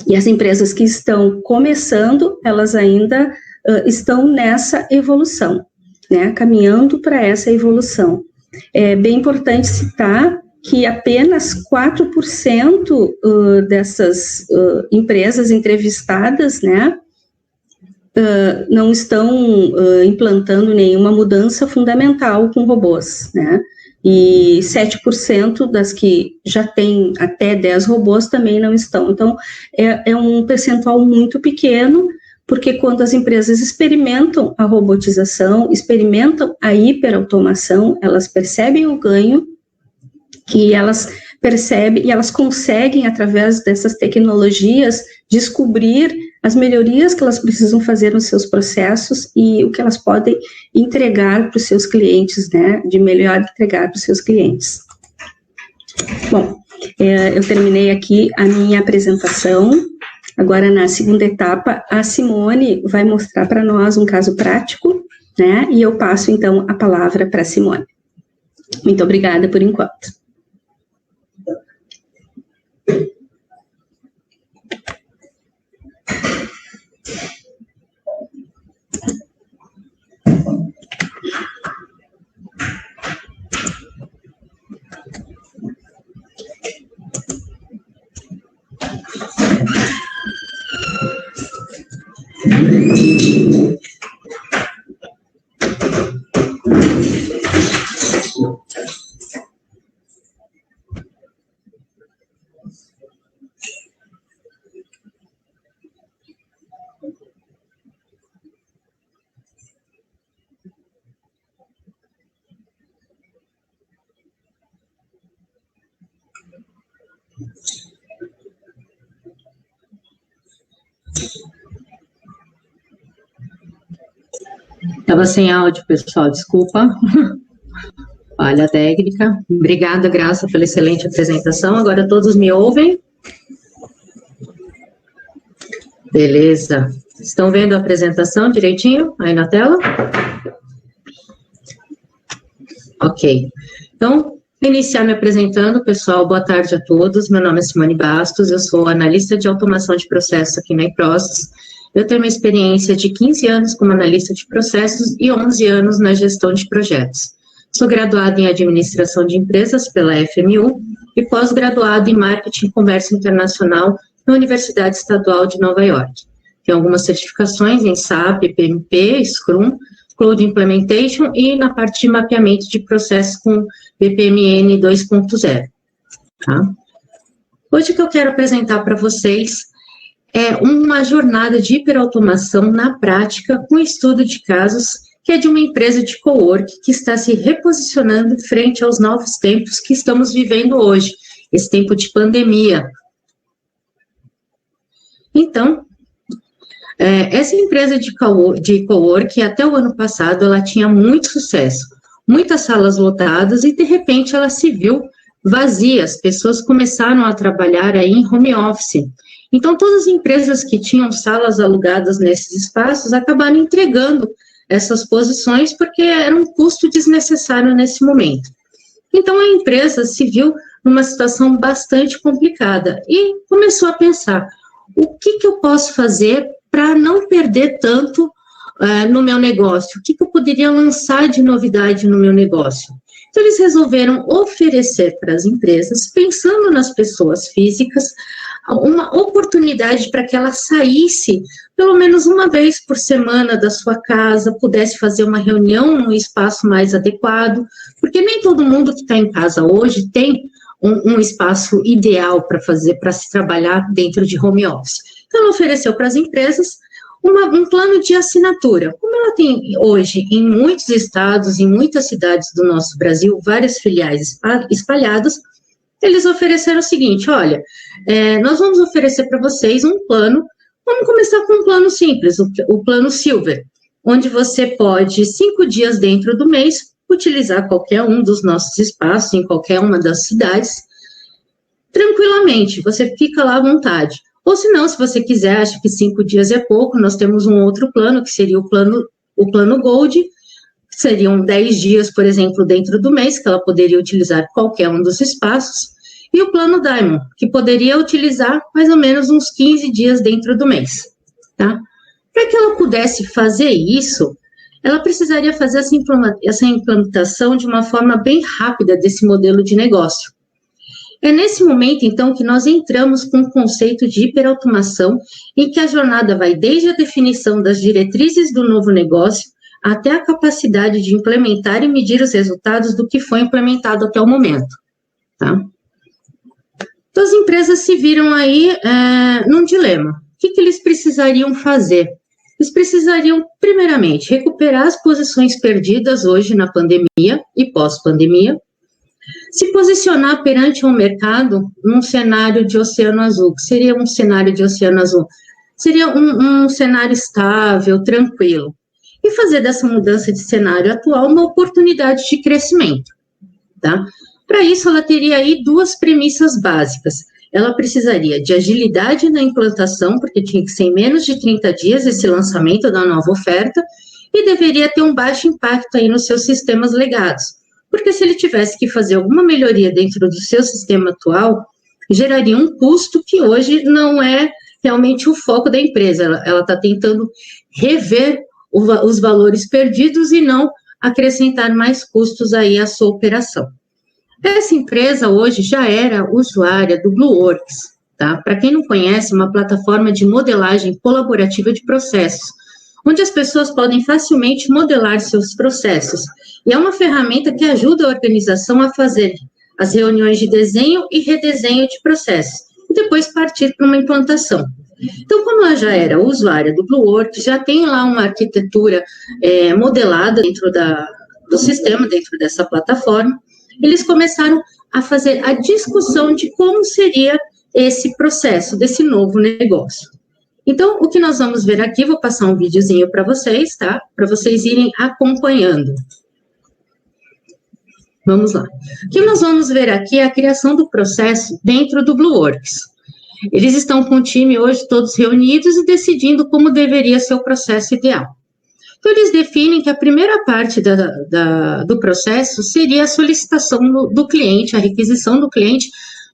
E as empresas que estão começando, elas ainda estão nessa evolução, né, caminhando para essa evolução. É bem importante citar que apenas 4% dessas empresas entrevistadas, né, não estão implantando nenhuma mudança fundamental com robôs, né, e 7% das que já têm até 10 robôs também não estão. Então, é um percentual muito pequeno, porque quando as empresas experimentam a robotização, experimentam a hiperautomação, elas percebem o ganho que elas percebem e elas conseguem, através dessas tecnologias, descobrir as melhorias que elas precisam fazer nos seus processos e o que elas podem entregar para os seus clientes, né, de melhor entregar para os seus clientes. Bom, eu terminei aqui a minha apresentação. Agora, na segunda etapa, a Simone vai mostrar para nós um caso prático, né, e eu passo, então, a palavra para a Simone. Muito obrigada por enquanto. Estava sem áudio, pessoal, desculpa. Falha técnica. Obrigada, Graça, pela excelente apresentação. Agora todos me ouvem? Beleza. Estão vendo a apresentação direitinho aí na tela? Ok. Então, vou iniciar me apresentando, pessoal. Boa tarde a todos. Meu nome é Simone Bastos, eu sou analista de automação de processos aqui na iProcess. Eu tenho uma experiência de 15 anos como analista de processos e 11 anos na gestão de projetos. Sou graduada em administração de empresas pela FMU e pós-graduada em marketing e comércio internacional na Universidade Estadual de Nova York. Tenho algumas certificações em SAP, PMP, Scrum, Cloud Implementation e na parte de mapeamento de processos com BPMN 2.0. Tá? Hoje o que eu quero apresentar para vocês é uma jornada de hiperautomação na prática com estudo de casos que é de uma empresa de cowork que está se reposicionando frente aos novos tempos que estamos vivendo hoje, esse tempo de pandemia. Então, essa empresa de cowork, até o ano passado, ela tinha muito sucesso, muitas salas lotadas, e de repente ela se viu vazia, as pessoas começaram a trabalhar aí em home office. Então, todas as empresas que tinham salas alugadas nesses espaços acabaram entregando essas posições porque era um custo desnecessário nesse momento. Então, a empresa se viu numa situação bastante complicada e começou a pensar, o que eu posso fazer para não perder tanto no meu negócio? O que eu poderia lançar de novidade no meu negócio? Então, eles resolveram oferecer para as empresas, pensando nas pessoas físicas, uma oportunidade para que ela saísse pelo menos uma vez por semana da sua casa, pudesse fazer uma reunião num espaço mais adequado, porque nem todo mundo que está em casa hoje tem um espaço ideal para se trabalhar dentro de home office. Então, ela ofereceu para as empresas um plano de assinatura. Como ela tem hoje em muitos estados, em muitas cidades do nosso Brasil, várias filiais espalhadas, eles ofereceram o seguinte, olha, nós vamos oferecer para vocês um plano, vamos começar com um plano simples, o plano Silver, onde você pode, 5 dias dentro do mês, utilizar qualquer um dos nossos espaços, em qualquer uma das cidades, tranquilamente, você fica lá à vontade. Ou se não, se você quiser, acha que 5 dias é pouco, nós temos um outro plano, que seria o plano Gold, seriam 10 dias, por exemplo, dentro do mês, que ela poderia utilizar qualquer um dos espaços, e o plano Diamond, que poderia utilizar mais ou menos uns 15 dias dentro do mês, tá? Para que ela pudesse fazer isso, ela precisaria fazer essa implantação de uma forma bem rápida desse modelo de negócio. É nesse momento, então, que nós entramos com o conceito de hiperautomação, em que a jornada vai desde a definição das diretrizes do novo negócio até a capacidade de implementar e medir os resultados do que foi implementado até o momento, tá? Então, as empresas se viram aí num dilema. O que eles precisariam fazer? Eles precisariam, primeiramente, recuperar as posições perdidas hoje na pandemia e pós-pandemia, se posicionar perante um mercado num cenário de oceano azul. Que seria um cenário de oceano azul? Seria um cenário estável, tranquilo. E fazer dessa mudança de cenário atual uma oportunidade de crescimento, tá? Para isso, ela teria aí 2 premissas básicas. Ela precisaria de agilidade na implantação, porque tinha que ser em menos de 30 dias esse lançamento da nova oferta, e deveria ter um baixo impacto aí nos seus sistemas legados. Porque se ele tivesse que fazer alguma melhoria dentro do seu sistema atual, geraria um custo que hoje não é realmente o foco da empresa. Ela está tentando rever os valores perdidos e não acrescentar mais custos aí à sua operação. Essa empresa hoje já era usuária do Blueworks, tá? Para quem não conhece, uma plataforma de modelagem colaborativa de processos, onde as pessoas podem facilmente modelar seus processos. E é uma ferramenta que ajuda a organização a fazer as reuniões de desenho e redesenho de processos, e depois partir para uma implantação. Então, como ela já era usuária do Blueworks, já tem lá uma arquitetura modelada dentro do sistema, dentro dessa plataforma, eles começaram a fazer a discussão de como seria esse processo, desse novo negócio. Então, o que nós vamos ver aqui, vou passar um videozinho para vocês, tá? Para vocês irem acompanhando. Vamos lá. O que nós vamos ver aqui é a criação do processo dentro do Blueworks. Eles estão com o time hoje todos reunidos e decidindo como deveria ser o processo ideal. Então, eles definem que a primeira parte do processo seria a solicitação do cliente, a requisição do cliente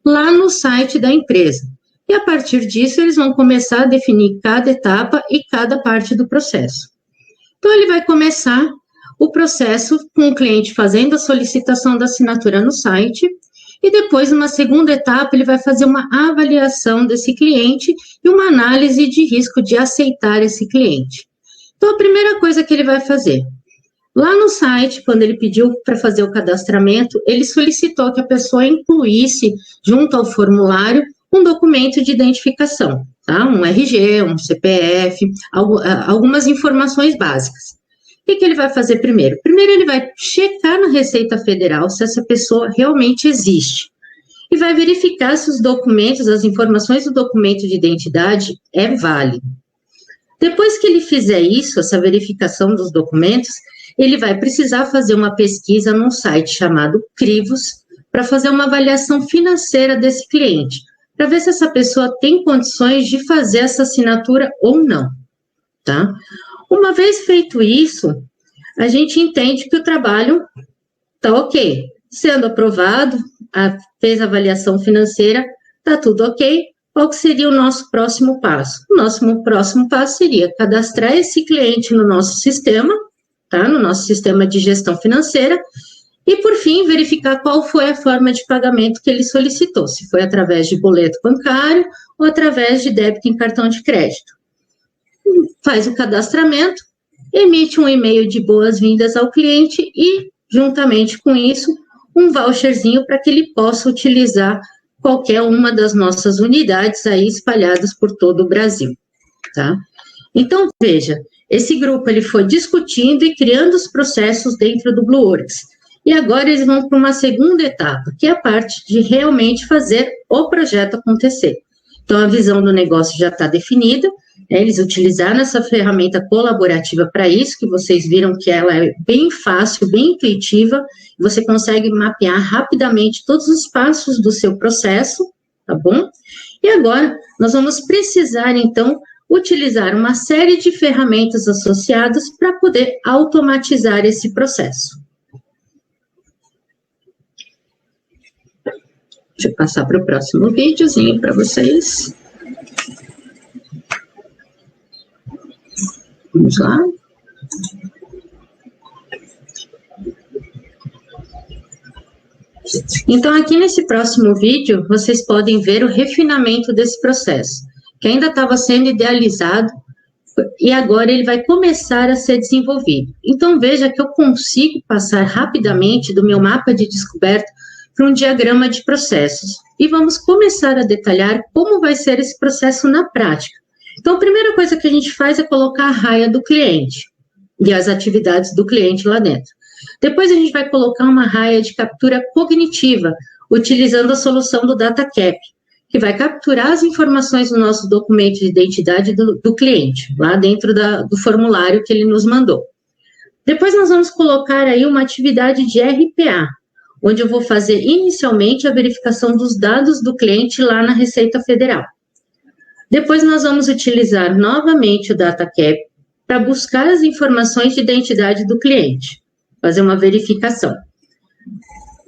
lá no site da empresa. E a partir disso, eles vão começar a definir cada etapa e cada parte do processo. Então, ele vai começar o processo com o cliente fazendo a solicitação da assinatura no site, e depois, numa segunda etapa, ele vai fazer uma avaliação desse cliente e uma análise de risco de aceitar esse cliente. Então, a primeira coisa que ele vai fazer, lá no site, quando ele pediu para fazer o cadastramento, ele solicitou que a pessoa incluísse, junto ao formulário, um documento de identificação, tá? Um RG, um CPF, algumas informações básicas. que ele vai fazer primeiro? Primeiro ele vai checar na Receita Federal se essa pessoa realmente existe e vai verificar se os documentos, as informações do documento de identidade é válido. Depois que ele fizer isso, essa verificação dos documentos, ele vai precisar fazer uma pesquisa num site chamado Crivos para fazer uma avaliação financeira desse cliente, para ver se essa pessoa tem condições de fazer essa assinatura ou não, tá? Uma vez feito isso, a gente entende que o trabalho está ok. Sendo aprovado, fez a avaliação financeira, está tudo ok. Qual que seria o nosso próximo passo? O nosso próximo passo seria cadastrar esse cliente no nosso sistema, tá? No nosso sistema de gestão financeira, e, por fim, verificar qual foi a forma de pagamento que ele solicitou, se foi através de boleto bancário ou através de débito em cartão de crédito. Faz o cadastramento, emite um e-mail de boas-vindas ao cliente e, juntamente com isso, um voucherzinho para que ele possa utilizar qualquer uma das nossas unidades aí espalhadas por todo o Brasil, tá? Então, veja, esse grupo ele foi discutindo e criando os processos dentro do BlueWorks. E agora eles vão para uma segunda etapa, que é a parte de realmente fazer o projeto acontecer. Então, a visão do negócio já está definida, né? Eles utilizaram essa ferramenta colaborativa para isso, que vocês viram que ela é bem fácil, bem intuitiva, você consegue mapear rapidamente todos os passos do seu processo, tá bom? E agora, nós vamos precisar, então, utilizar uma série de ferramentas associadas para poder automatizar esse processo. Deixa eu passar para o próximo videozinho para vocês. Vamos lá. Então, aqui nesse próximo vídeo, vocês podem ver o refinamento desse processo, que ainda estava sendo idealizado e agora ele vai começar a ser desenvolvido. Então, veja que eu consigo passar rapidamente do meu mapa de descoberta para um diagrama de processos. E vamos começar a detalhar como vai ser esse processo na prática. Então, a primeira coisa que a gente faz é colocar a raia do cliente e as atividades do cliente lá dentro. Depois, a gente vai colocar uma raia de captura cognitiva, utilizando a solução do DataCap, que vai capturar as informações do nosso documento de identidade do cliente, lá dentro do formulário que ele nos mandou. Depois, nós vamos colocar aí uma atividade de RPA, onde eu vou fazer inicialmente a verificação dos dados do cliente lá na Receita Federal. Depois nós vamos utilizar novamente o DataCap para buscar as informações de identidade do cliente, fazer uma verificação.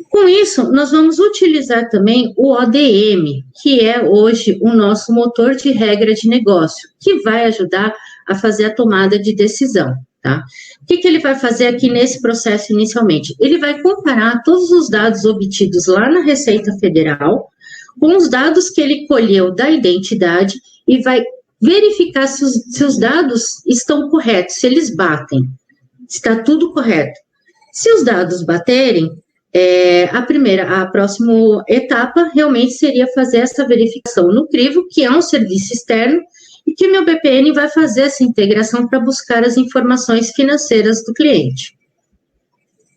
Com isso, nós vamos utilizar também o ODM, que é hoje o nosso motor de regra de negócio, que vai ajudar a fazer a tomada de decisão. Tá? O que ele vai fazer aqui nesse processo inicialmente? Ele vai comparar todos os dados obtidos lá na Receita Federal com os dados que ele colheu da identidade e vai verificar se os dados estão corretos, se eles batem, se está tudo correto. Se os dados baterem, a próxima etapa realmente seria fazer essa verificação no Crivo, que é um serviço externo, e que o meu BPN vai fazer essa integração para buscar as informações financeiras do cliente.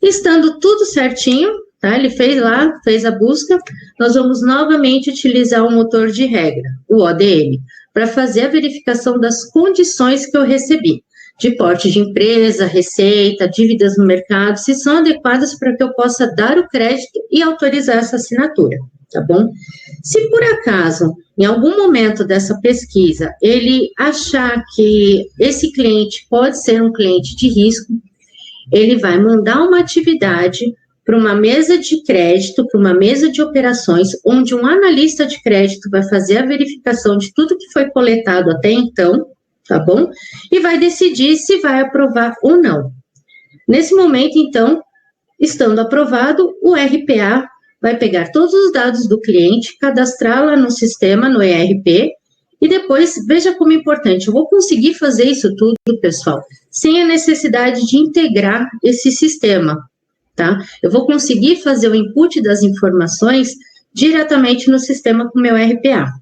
Estando tudo certinho, tá? Ele fez a busca, nós vamos novamente utilizar o motor de regra, o ODM, para fazer a verificação das condições que eu recebi, de porte de empresa, receita, dívidas no mercado, se são adequadas para que eu possa dar o crédito e autorizar essa assinatura, tá bom? Se por acaso, em algum momento dessa pesquisa, ele achar que esse cliente pode ser um cliente de risco, ele vai mandar uma atividade para uma mesa de crédito, para uma mesa de operações, onde um analista de crédito vai fazer a verificação de tudo que foi coletado até então, tá bom? E vai decidir se vai aprovar ou não. Nesse momento, então, estando aprovado, o RPA vai pegar todos os dados do cliente, cadastrá-la no sistema, no ERP, e depois, veja como é importante, eu vou conseguir fazer isso tudo, pessoal, sem a necessidade de integrar esse sistema, tá? Eu vou conseguir fazer o input das informações diretamente no sistema com o meu RPA.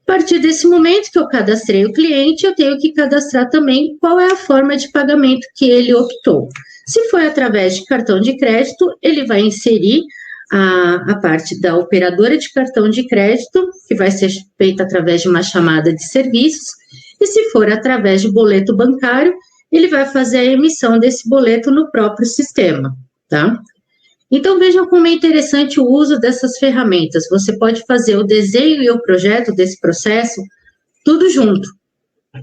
A partir desse momento que eu cadastrei o cliente, eu tenho que cadastrar também qual é a forma de pagamento que ele optou. Se foi através de cartão de crédito, ele vai inserir a parte da operadora de cartão de crédito, que vai ser feita através de uma chamada de serviços, e se for através de boleto bancário, ele vai fazer a emissão desse boleto no próprio sistema, tá? Então, vejam como é interessante o uso dessas ferramentas. Você pode fazer o desenho e o projeto desse processo tudo junto.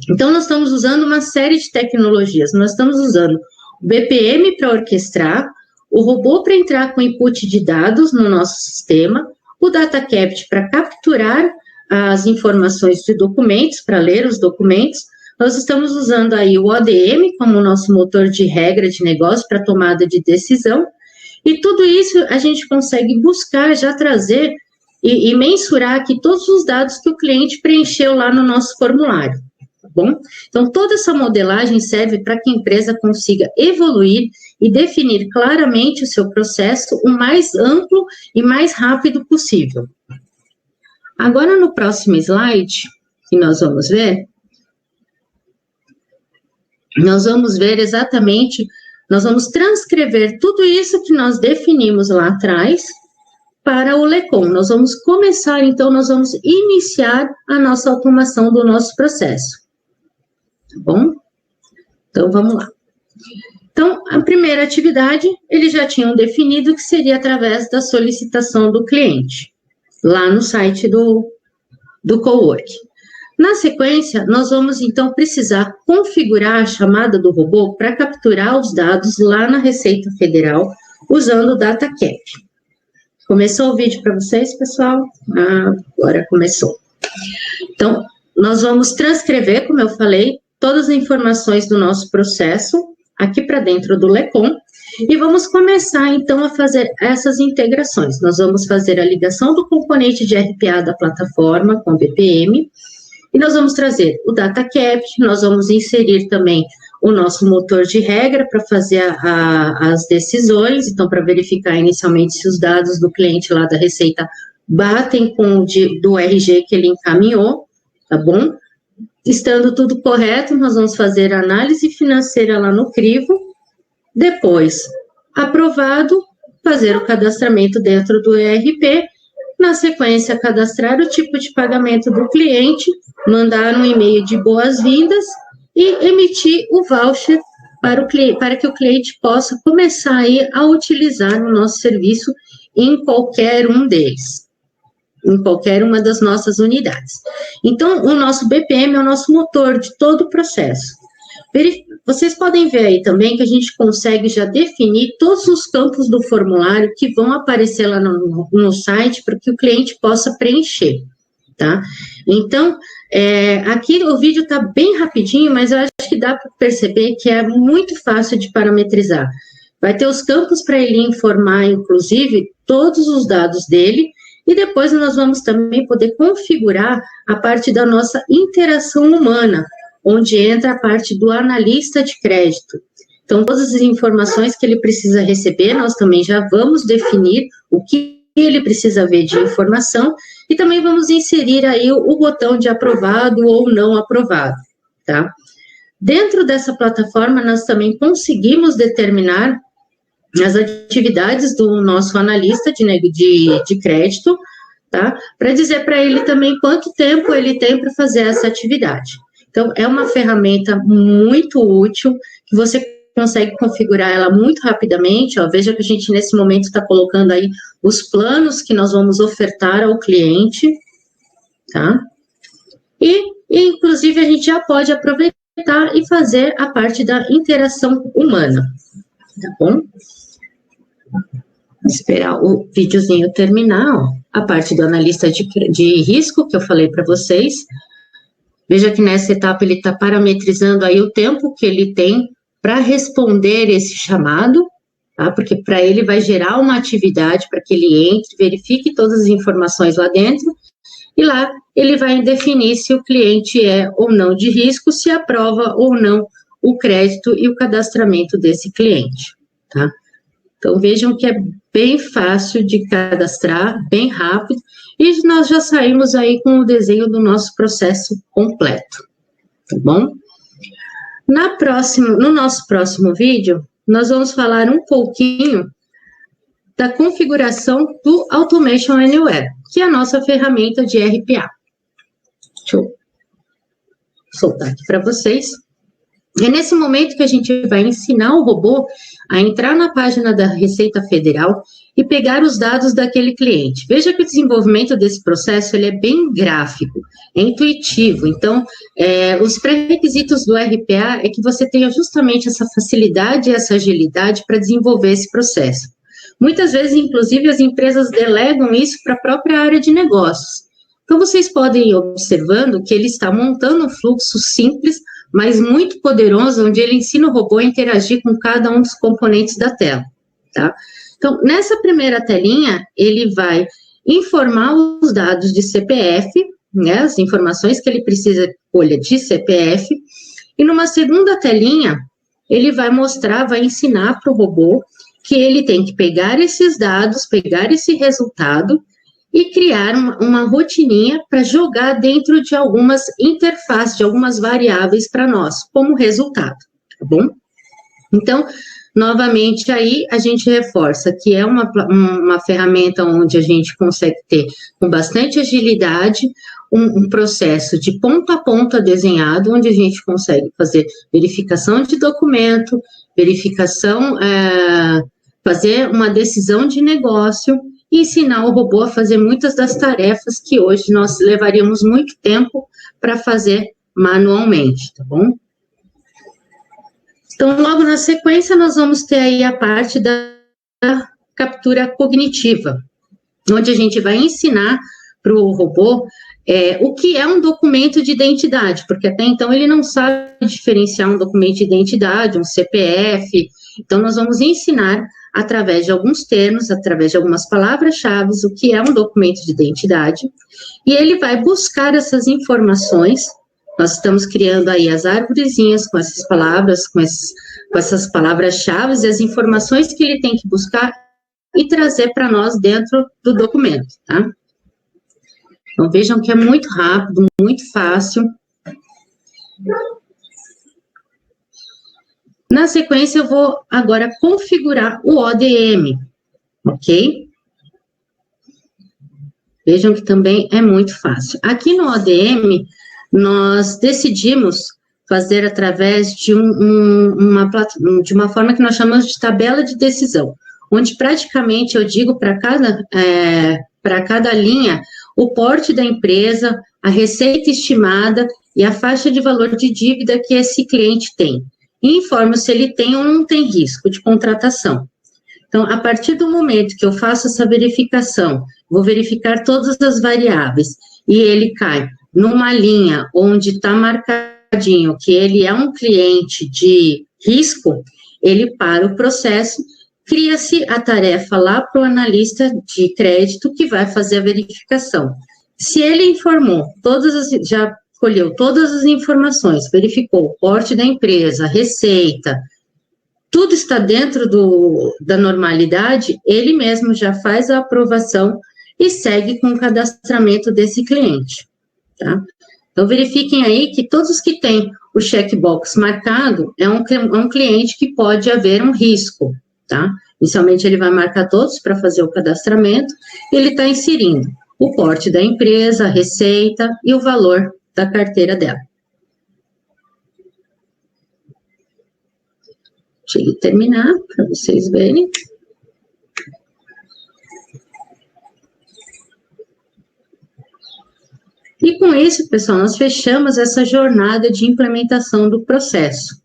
Então, nós estamos usando uma série de tecnologias. Nós estamos usando o BPM para orquestrar, o robô para entrar com input de dados no nosso sistema, o DataCapt para capturar as informações de documentos, para ler os documentos. Nós estamos usando aí o ODM como nosso motor de regra de negócio para tomada de decisão. E tudo isso a gente consegue buscar, já trazer e mensurar aqui todos os dados que o cliente preencheu lá no nosso formulário, tá bom? Então, toda essa modelagem serve para que a empresa consiga evoluir e definir claramente o seu processo o mais amplo e mais rápido possível. Agora, no próximo slide, que nós vamos ver exatamente. Nós vamos transcrever tudo isso que nós definimos lá atrás para o LECOM. Nós vamos começar, então, nós vamos iniciar a nossa automação do nosso processo. Tá bom? Então, vamos lá. Então, a primeira atividade, eles já tinham definido que seria através da solicitação do cliente, lá no site do Cowork. Na sequência, nós vamos, então, precisar configurar a chamada do robô para capturar os dados lá na Receita Federal, usando o DataCap. Começou o vídeo para vocês, pessoal? Agora começou. Então, nós vamos transcrever, como eu falei, todas as informações do nosso processo aqui para dentro do LECOM e vamos começar, então, a fazer essas integrações. Nós vamos fazer a ligação do componente de RPA da plataforma com o BPM, e nós vamos trazer o DataCapt, nós vamos inserir também o nosso motor de regra para fazer as decisões, então, para verificar inicialmente se os dados do cliente lá da Receita batem com o do RG que ele encaminhou, tá bom? Estando tudo correto, nós vamos fazer a análise financeira lá no crivo, depois, aprovado, fazer o cadastramento dentro do ERP, na sequência, cadastrar o tipo de pagamento do cliente, mandar um e-mail de boas-vindas e emitir o voucher para que o cliente possa começar aí a utilizar o nosso serviço em qualquer um deles, em qualquer uma das nossas unidades. Então, o nosso BPM é o nosso motor de todo o processo. Vocês podem ver aí também que a gente consegue já definir todos os campos do formulário que vão aparecer lá no site para que o cliente possa preencher, tá? Então, aqui o vídeo está bem rapidinho, mas eu acho que dá para perceber que é muito fácil de parametrizar. Vai ter os campos para ele informar, inclusive, todos os dados dele, e depois nós vamos também poder configurar a parte da nossa interação humana, onde entra a parte do analista de crédito. Então, todas as informações que ele precisa receber, nós também já vamos definir o que ele precisa ver de informação e também vamos inserir aí o botão de aprovado ou não aprovado, tá? Dentro dessa plataforma, nós também conseguimos determinar as atividades do nosso analista de crédito, tá? Para dizer para ele também quanto tempo ele tem para fazer essa atividade. Então, é uma ferramenta muito útil, que você consegue configurar ela muito rapidamente, ó, veja que a gente, nesse momento, está colocando aí os planos que nós vamos ofertar ao cliente, tá? E, inclusive, a gente já pode aproveitar e fazer a parte da interação humana, tá bom? Esperar o videozinho terminar, ó, a parte do analista de risco, que eu falei para vocês. Veja que nessa etapa ele está parametrizando aí o tempo que ele tem para responder esse chamado, tá? Porque para ele vai gerar uma atividade para que ele entre, verifique todas as informações lá dentro, e lá ele vai definir se o cliente é ou não de risco, se aprova ou não o crédito e o cadastramento desse cliente, tá? Então, vejam que é bem fácil de cadastrar, bem rápido, e nós já saímos aí com o desenho do nosso processo completo, tá bom? No nosso próximo vídeo, nós vamos falar um pouquinho da configuração do Automation Anywhere, que é a nossa ferramenta de RPA. Deixa eu soltar aqui para vocês. É nesse momento que a gente vai ensinar o robô a entrar na página da Receita Federal e pegar os dados daquele cliente. Veja que o desenvolvimento desse processo ele é bem gráfico, é intuitivo. Então, os pré-requisitos do RPA é que você tenha justamente essa facilidade e essa agilidade para desenvolver esse processo. Muitas vezes, inclusive, as empresas delegam isso para a própria área de negócios. Então, vocês podem ir observando que ele está montando um fluxo simples, mas muito poderoso, onde ele ensina o robô a interagir com cada um dos componentes da tela, tá? Então, nessa primeira telinha, ele vai informar os dados de CPF, né, as informações que ele precisa colher de CPF, e numa segunda telinha, ele vai mostrar, vai ensinar para o robô que ele tem que pegar esses dados, pegar esse resultado, e criar uma rotininha para jogar dentro de algumas interfaces, de algumas variáveis para nós, como resultado, tá bom? Então, novamente, aí a gente reforça que é uma ferramenta onde a gente consegue ter, com bastante agilidade, um processo de ponto a ponto desenhado, onde a gente consegue fazer verificação de documento, verificação, fazer uma decisão de negócio, e ensinar o robô a fazer muitas das tarefas que hoje nós levaríamos muito tempo para fazer manualmente, tá bom? Então, logo na sequência, nós vamos ter aí a parte da captura cognitiva, onde a gente vai ensinar para o robô o que é um documento de identidade, porque até então ele não sabe diferenciar um documento de identidade, um CPF. Então, nós vamos ensinar através de alguns termos, através de algumas palavras-chave, o que é um documento de identidade, e ele vai buscar essas informações. Nós estamos criando aí as arvorezinhas com essas palavras, com essas palavras-chave e as informações que ele tem que buscar e trazer para nós dentro do documento, tá? Então, vejam que é muito rápido, muito fácil. Na sequência, eu vou agora configurar o ODM, ok? Vejam que também é muito fácil. Aqui no ODM, nós decidimos fazer através de uma forma que nós chamamos de tabela de decisão, onde praticamente eu digo para cada linha o porte da empresa, a receita estimada e a faixa de valor de dívida que esse cliente tem. E informo se ele tem ou não tem risco de contratação. Então, a partir do momento que eu faço essa verificação, vou verificar todas as variáveis, e ele cai numa linha onde está marcadinho que ele é um cliente de risco, ele para o processo, cria-se a tarefa lá para o analista de crédito que vai fazer a verificação. Se ele informou já colheu todas as informações, verificou o porte da empresa, receita, tudo está dentro da normalidade, ele mesmo já faz a aprovação e segue com o cadastramento desse cliente, tá? Então, verifiquem aí que todos os que têm o checkbox marcado é um cliente que pode haver um risco, tá? Inicialmente, ele vai marcar todos para fazer o cadastramento, ele está inserindo o porte da empresa, a receita e o valor da carteira dela. Deixa ele terminar, para vocês verem. E com isso, pessoal, nós fechamos essa jornada de implementação do processo,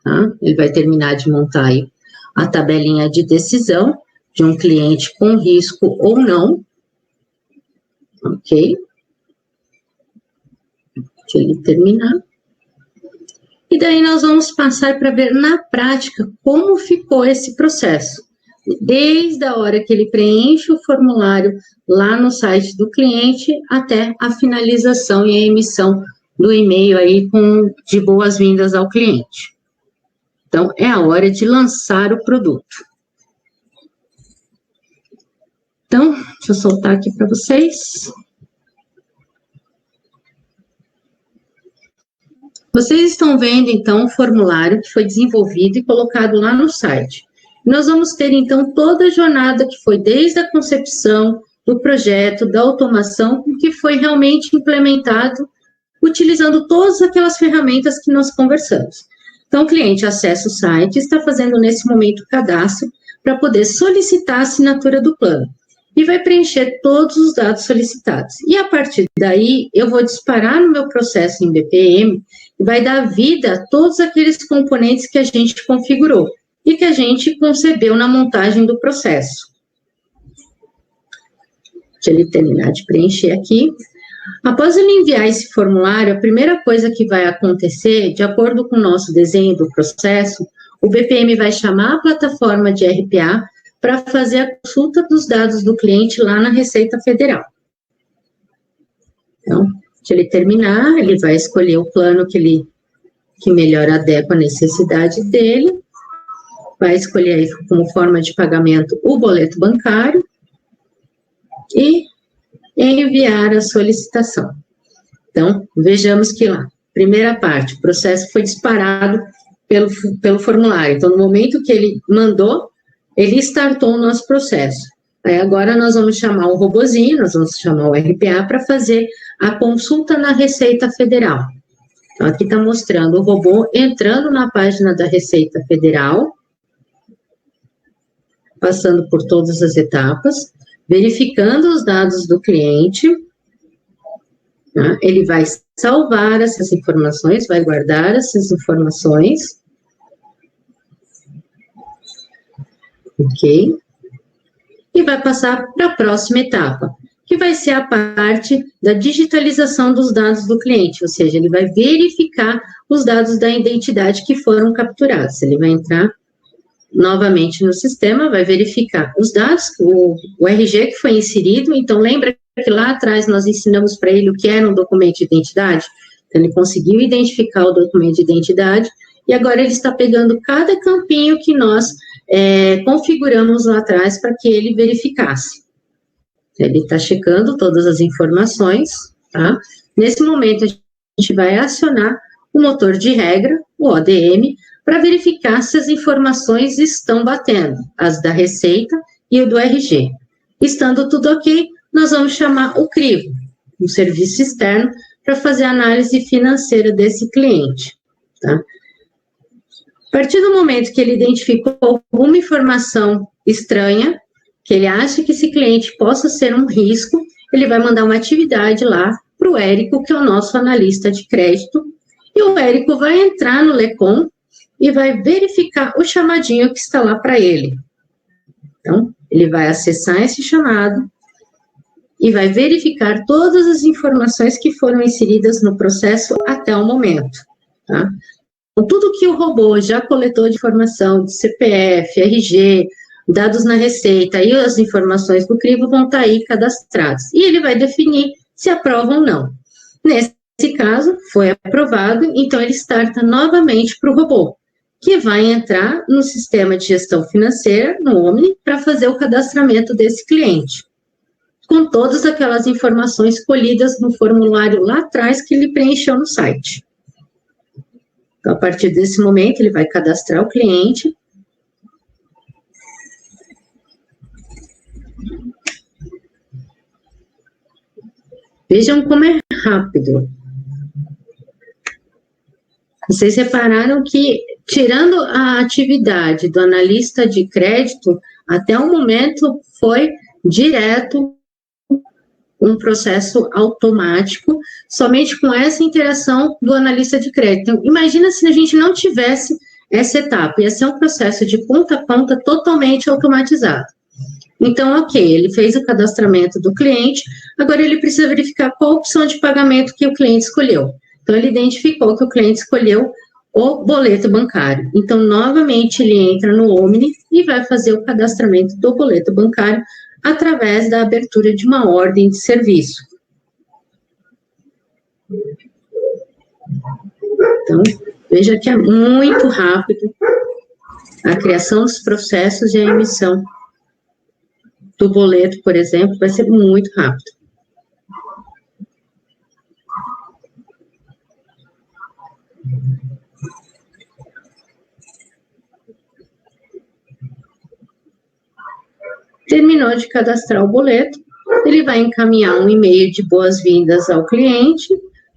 tá? Ele vai terminar de montar aí a tabelinha de decisão de um cliente com risco ou não, ok? Deixa ele terminar. E daí nós vamos passar para ver na prática como ficou esse processo. Desde a hora que ele preenche o formulário lá no site do cliente até a finalização e a emissão do e-mail aí de boas-vindas ao cliente. Então, é a hora de lançar o produto. Então, deixa eu soltar aqui para vocês. Vocês estão vendo, então, o formulário que foi desenvolvido e colocado lá no site. Nós vamos ter, então, toda a jornada que foi desde a concepção do projeto, da automação, que foi realmente implementado, utilizando todas aquelas ferramentas que nós conversamos. Então, o cliente acessa o site, está fazendo, nesse momento, o cadastro para poder solicitar a assinatura do plano. E vai preencher todos os dados solicitados. E, a partir daí, eu vou disparar no meu processo em BPM e vai dar vida a todos aqueles componentes que a gente configurou e que a gente concebeu na montagem do processo. Deixa ele terminar de preencher aqui. Após ele enviar esse formulário, a primeira coisa que vai acontecer, de acordo com o nosso desenho do processo, o BPM vai chamar a plataforma de RPA para fazer a consulta dos dados do cliente lá na Receita Federal. Então, se ele terminar, ele vai escolher o plano que melhor adequa a necessidade dele, vai escolher aí como forma de pagamento o boleto bancário e enviar a solicitação. Então, vejamos que lá, primeira parte, o processo foi disparado pelo formulário. Então, no momento que ele mandou, ele startou o nosso processo. Aí agora nós vamos chamar o robozinho, nós vamos chamar o RPA para fazer a consulta na Receita Federal. Então, aqui está mostrando o robô entrando na página da Receita Federal, passando por todas as etapas, verificando os dados do cliente, tá? Ele vai salvar essas informações, vai guardar essas informações, ok? E vai passar para a próxima etapa, que vai ser a parte da digitalização dos dados do cliente, ou seja, ele vai verificar os dados da identidade que foram capturados. Ele vai entrar novamente no sistema, vai verificar os dados, o RG que foi inserido. Então, lembra que lá atrás nós ensinamos para ele o que era um documento de identidade? Então, ele conseguiu identificar o documento de identidade, e agora ele está pegando cada campinho que nós configuramos lá atrás para que ele verificasse. Ele está checando todas as informações, tá? Nesse momento, a gente vai acionar o motor de regra, o ODM, para verificar se as informações estão batendo, as da Receita e o do RG. Estando tudo ok, nós vamos chamar o crivo, um serviço externo, para fazer a análise financeira desse cliente, tá? A partir do momento que ele identificou alguma informação estranha, que ele acha que esse cliente possa ser um risco, ele vai mandar uma atividade lá para o Érico, que é o nosso analista de crédito, e o Érico vai entrar no Lecom e vai verificar o chamadinho que está lá para ele. Então, ele vai acessar esse chamado e vai verificar todas as informações que foram inseridas no processo até o momento, tá? Então, tudo que o robô já coletou de informação de CPF, RG, dados na Receita e as informações do crivo vão estar aí cadastrados. E ele vai definir se aprova ou não. Nesse caso, foi aprovado, então ele starta novamente para o robô, que vai entrar no sistema de gestão financeira, no Omni, para fazer o cadastramento desse cliente, com todas aquelas informações colhidas no formulário lá atrás que ele preencheu no site. Então, a partir desse momento, ele vai cadastrar o cliente. Vejam como é rápido. Vocês repararam que, tirando a atividade do analista de crédito, até o momento foi direto um processo automático, somente com essa interação do analista de crédito. Então, imagina se a gente não tivesse essa etapa, ia ser um processo de ponta a ponta totalmente automatizado. Então, ok, ele fez o cadastramento do cliente, agora ele precisa verificar qual opção de pagamento que o cliente escolheu. Então, ele identificou que o cliente escolheu o boleto bancário. Então, novamente, ele entra no Omni e vai fazer o cadastramento do boleto bancário através da abertura de uma ordem de serviço. Então, veja que é muito rápido a criação dos processos e a emissão do boleto, por exemplo, vai ser muito rápido. Terminou de cadastrar o boleto, ele vai encaminhar um e-mail de boas-vindas ao cliente,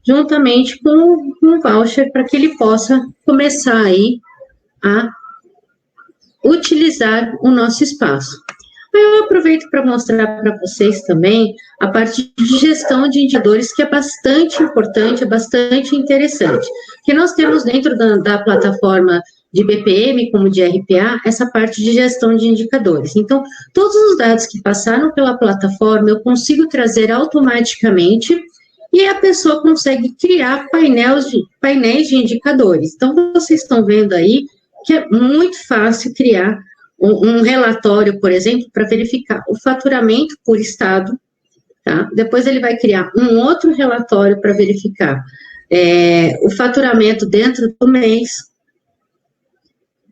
juntamente com um voucher para que ele possa começar aí a utilizar o nosso espaço. Eu aproveito para mostrar para vocês também a parte de gestão de indicadores, que é bastante importante, é bastante interessante. Que nós temos dentro da plataforma de BPM, como de RPA, essa parte de gestão de indicadores. Então, todos os dados que passaram pela plataforma, eu consigo trazer automaticamente, e a pessoa consegue criar painéis de indicadores. Então, vocês estão vendo aí que é muito fácil criar um relatório, por exemplo, para verificar o faturamento por estado, tá? Depois ele vai criar um outro relatório para verificar o faturamento dentro do mês.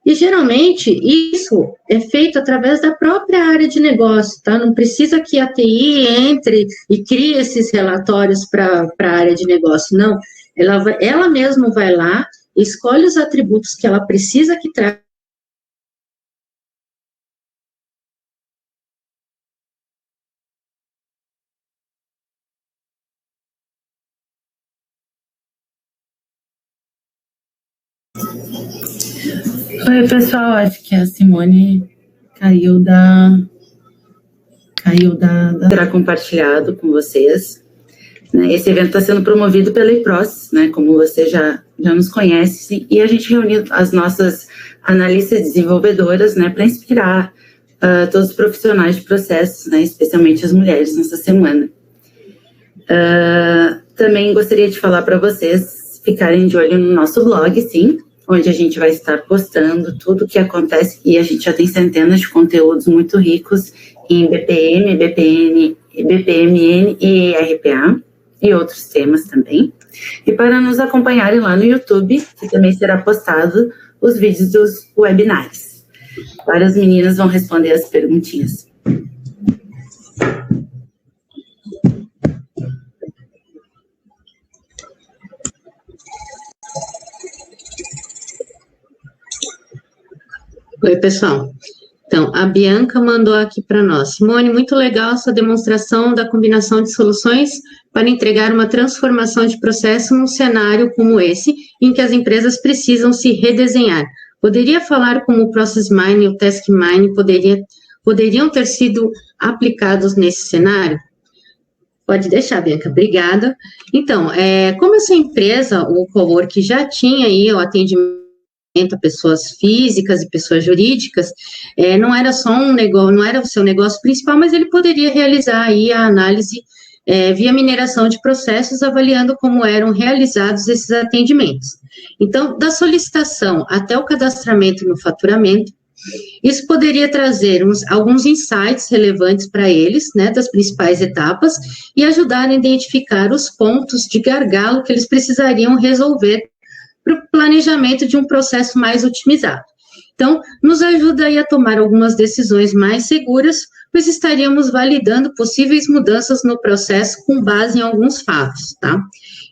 E, geralmente, isso é feito através da própria área de negócio, tá? Não precisa que a TI entre e crie esses relatórios para a área de negócio, não. Ela mesma vai lá, escolhe os atributos que ela precisa que traga. Oi, pessoal, acho que a Simone será compartilhado com vocês. Esse evento está sendo promovido pela IPROS, né, como você já nos conhece, e a gente reuniu as nossas analistas desenvolvedoras, né, para inspirar todos os profissionais de processos, né, especialmente as mulheres, nessa semana. Também gostaria de falar para vocês ficarem de olho no nosso blog, sim, onde a gente vai estar postando tudo o que acontece, e a gente já tem centenas de conteúdos muito ricos em BPM, BPMN e RPA, e outros temas também. E para nos acompanharem lá no YouTube, que também será postado os vídeos dos webinários. Várias meninas vão responder as perguntinhas. Oi, pessoal. Então, a Bianca mandou aqui para nós. Simone, muito legal essa demonstração da combinação de soluções para entregar uma transformação de processo num cenário como esse, em que as empresas precisam se redesenhar. Poderia falar como o Process Mining e o Task Mining poderiam ter sido aplicados nesse cenário? Pode deixar, Bianca, obrigada. Então, como essa empresa, o Cowork, já tinha aí o atendimento a pessoas físicas e pessoas jurídicas, não era só um negócio, não era o seu negócio principal, mas ele poderia realizar aí a análise via mineração de processos, avaliando como eram realizados esses atendimentos. Então, da solicitação até o cadastramento no faturamento, isso poderia trazer alguns insights relevantes para eles, né, das principais etapas, e ajudar a identificar os pontos de gargalo que eles precisariam resolver para o planejamento de um processo mais otimizado. Então, nos ajuda aí a tomar algumas decisões mais seguras, pois estaríamos validando possíveis mudanças no processo com base em alguns fatos, tá?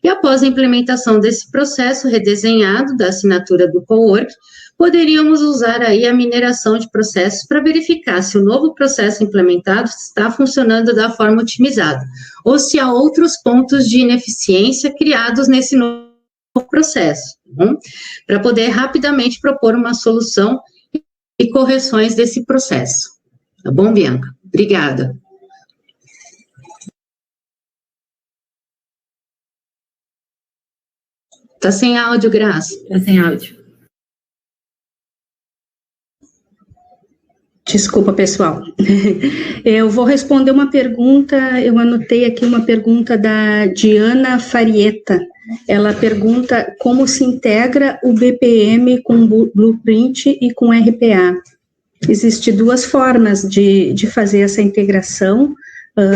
E após a implementação desse processo redesenhado da assinatura do Cowork, poderíamos usar aí a mineração de processos para verificar se o novo processo implementado está funcionando da forma otimizada, ou se há outros pontos de ineficiência criados nesse novo processo, para poder rapidamente propor uma solução e correções desse processo. Tá bom, Bianca? Obrigada. Tá sem áudio, Graça? Tá sem áudio. Desculpa, pessoal. Eu vou responder uma pergunta, eu anotei aqui uma pergunta da Diana Farieta. Ela pergunta como se integra o BPM com Blueprint e com RPA. Existem duas formas de fazer essa integração.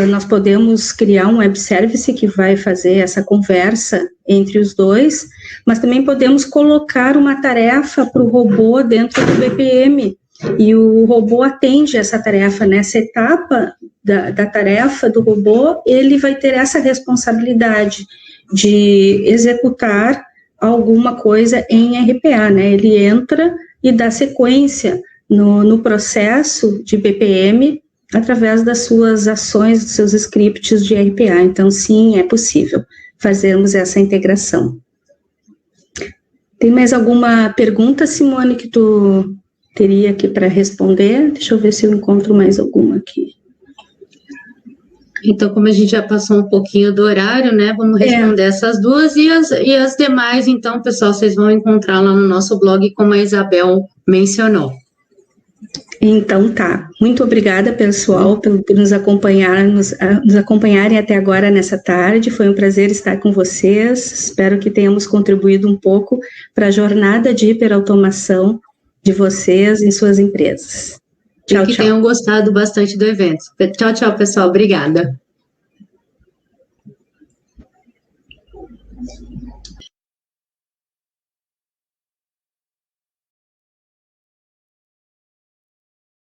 Nós podemos criar um web service que vai fazer essa conversa entre os dois, mas também podemos colocar uma tarefa para o robô dentro do BPM, e o robô atende essa tarefa. Nessa etapa da tarefa do robô, ele vai ter essa responsabilidade de executar alguma coisa em RPA, né? Ele entra e dá sequência no processo de BPM através das suas ações, dos seus scripts de RPA. Então, sim, é possível fazermos essa integração. Tem mais alguma pergunta, Simone, que tu teria aqui para responder? Deixa eu ver se eu encontro mais alguma aqui. Então, como a gente já passou um pouquinho do horário, né, vamos responder essas duas e as demais, então, pessoal, vocês vão encontrar lá no nosso blog, como a Isabel mencionou. Então, tá. Muito obrigada, pessoal, por nos acompanharem até agora nessa tarde. Foi um prazer estar com vocês. Espero que tenhamos contribuído um pouco para a jornada de hiperautomação de vocês em suas empresas. Tchau, e que tenham gostado bastante do evento. Tchau, tchau, pessoal. Obrigada.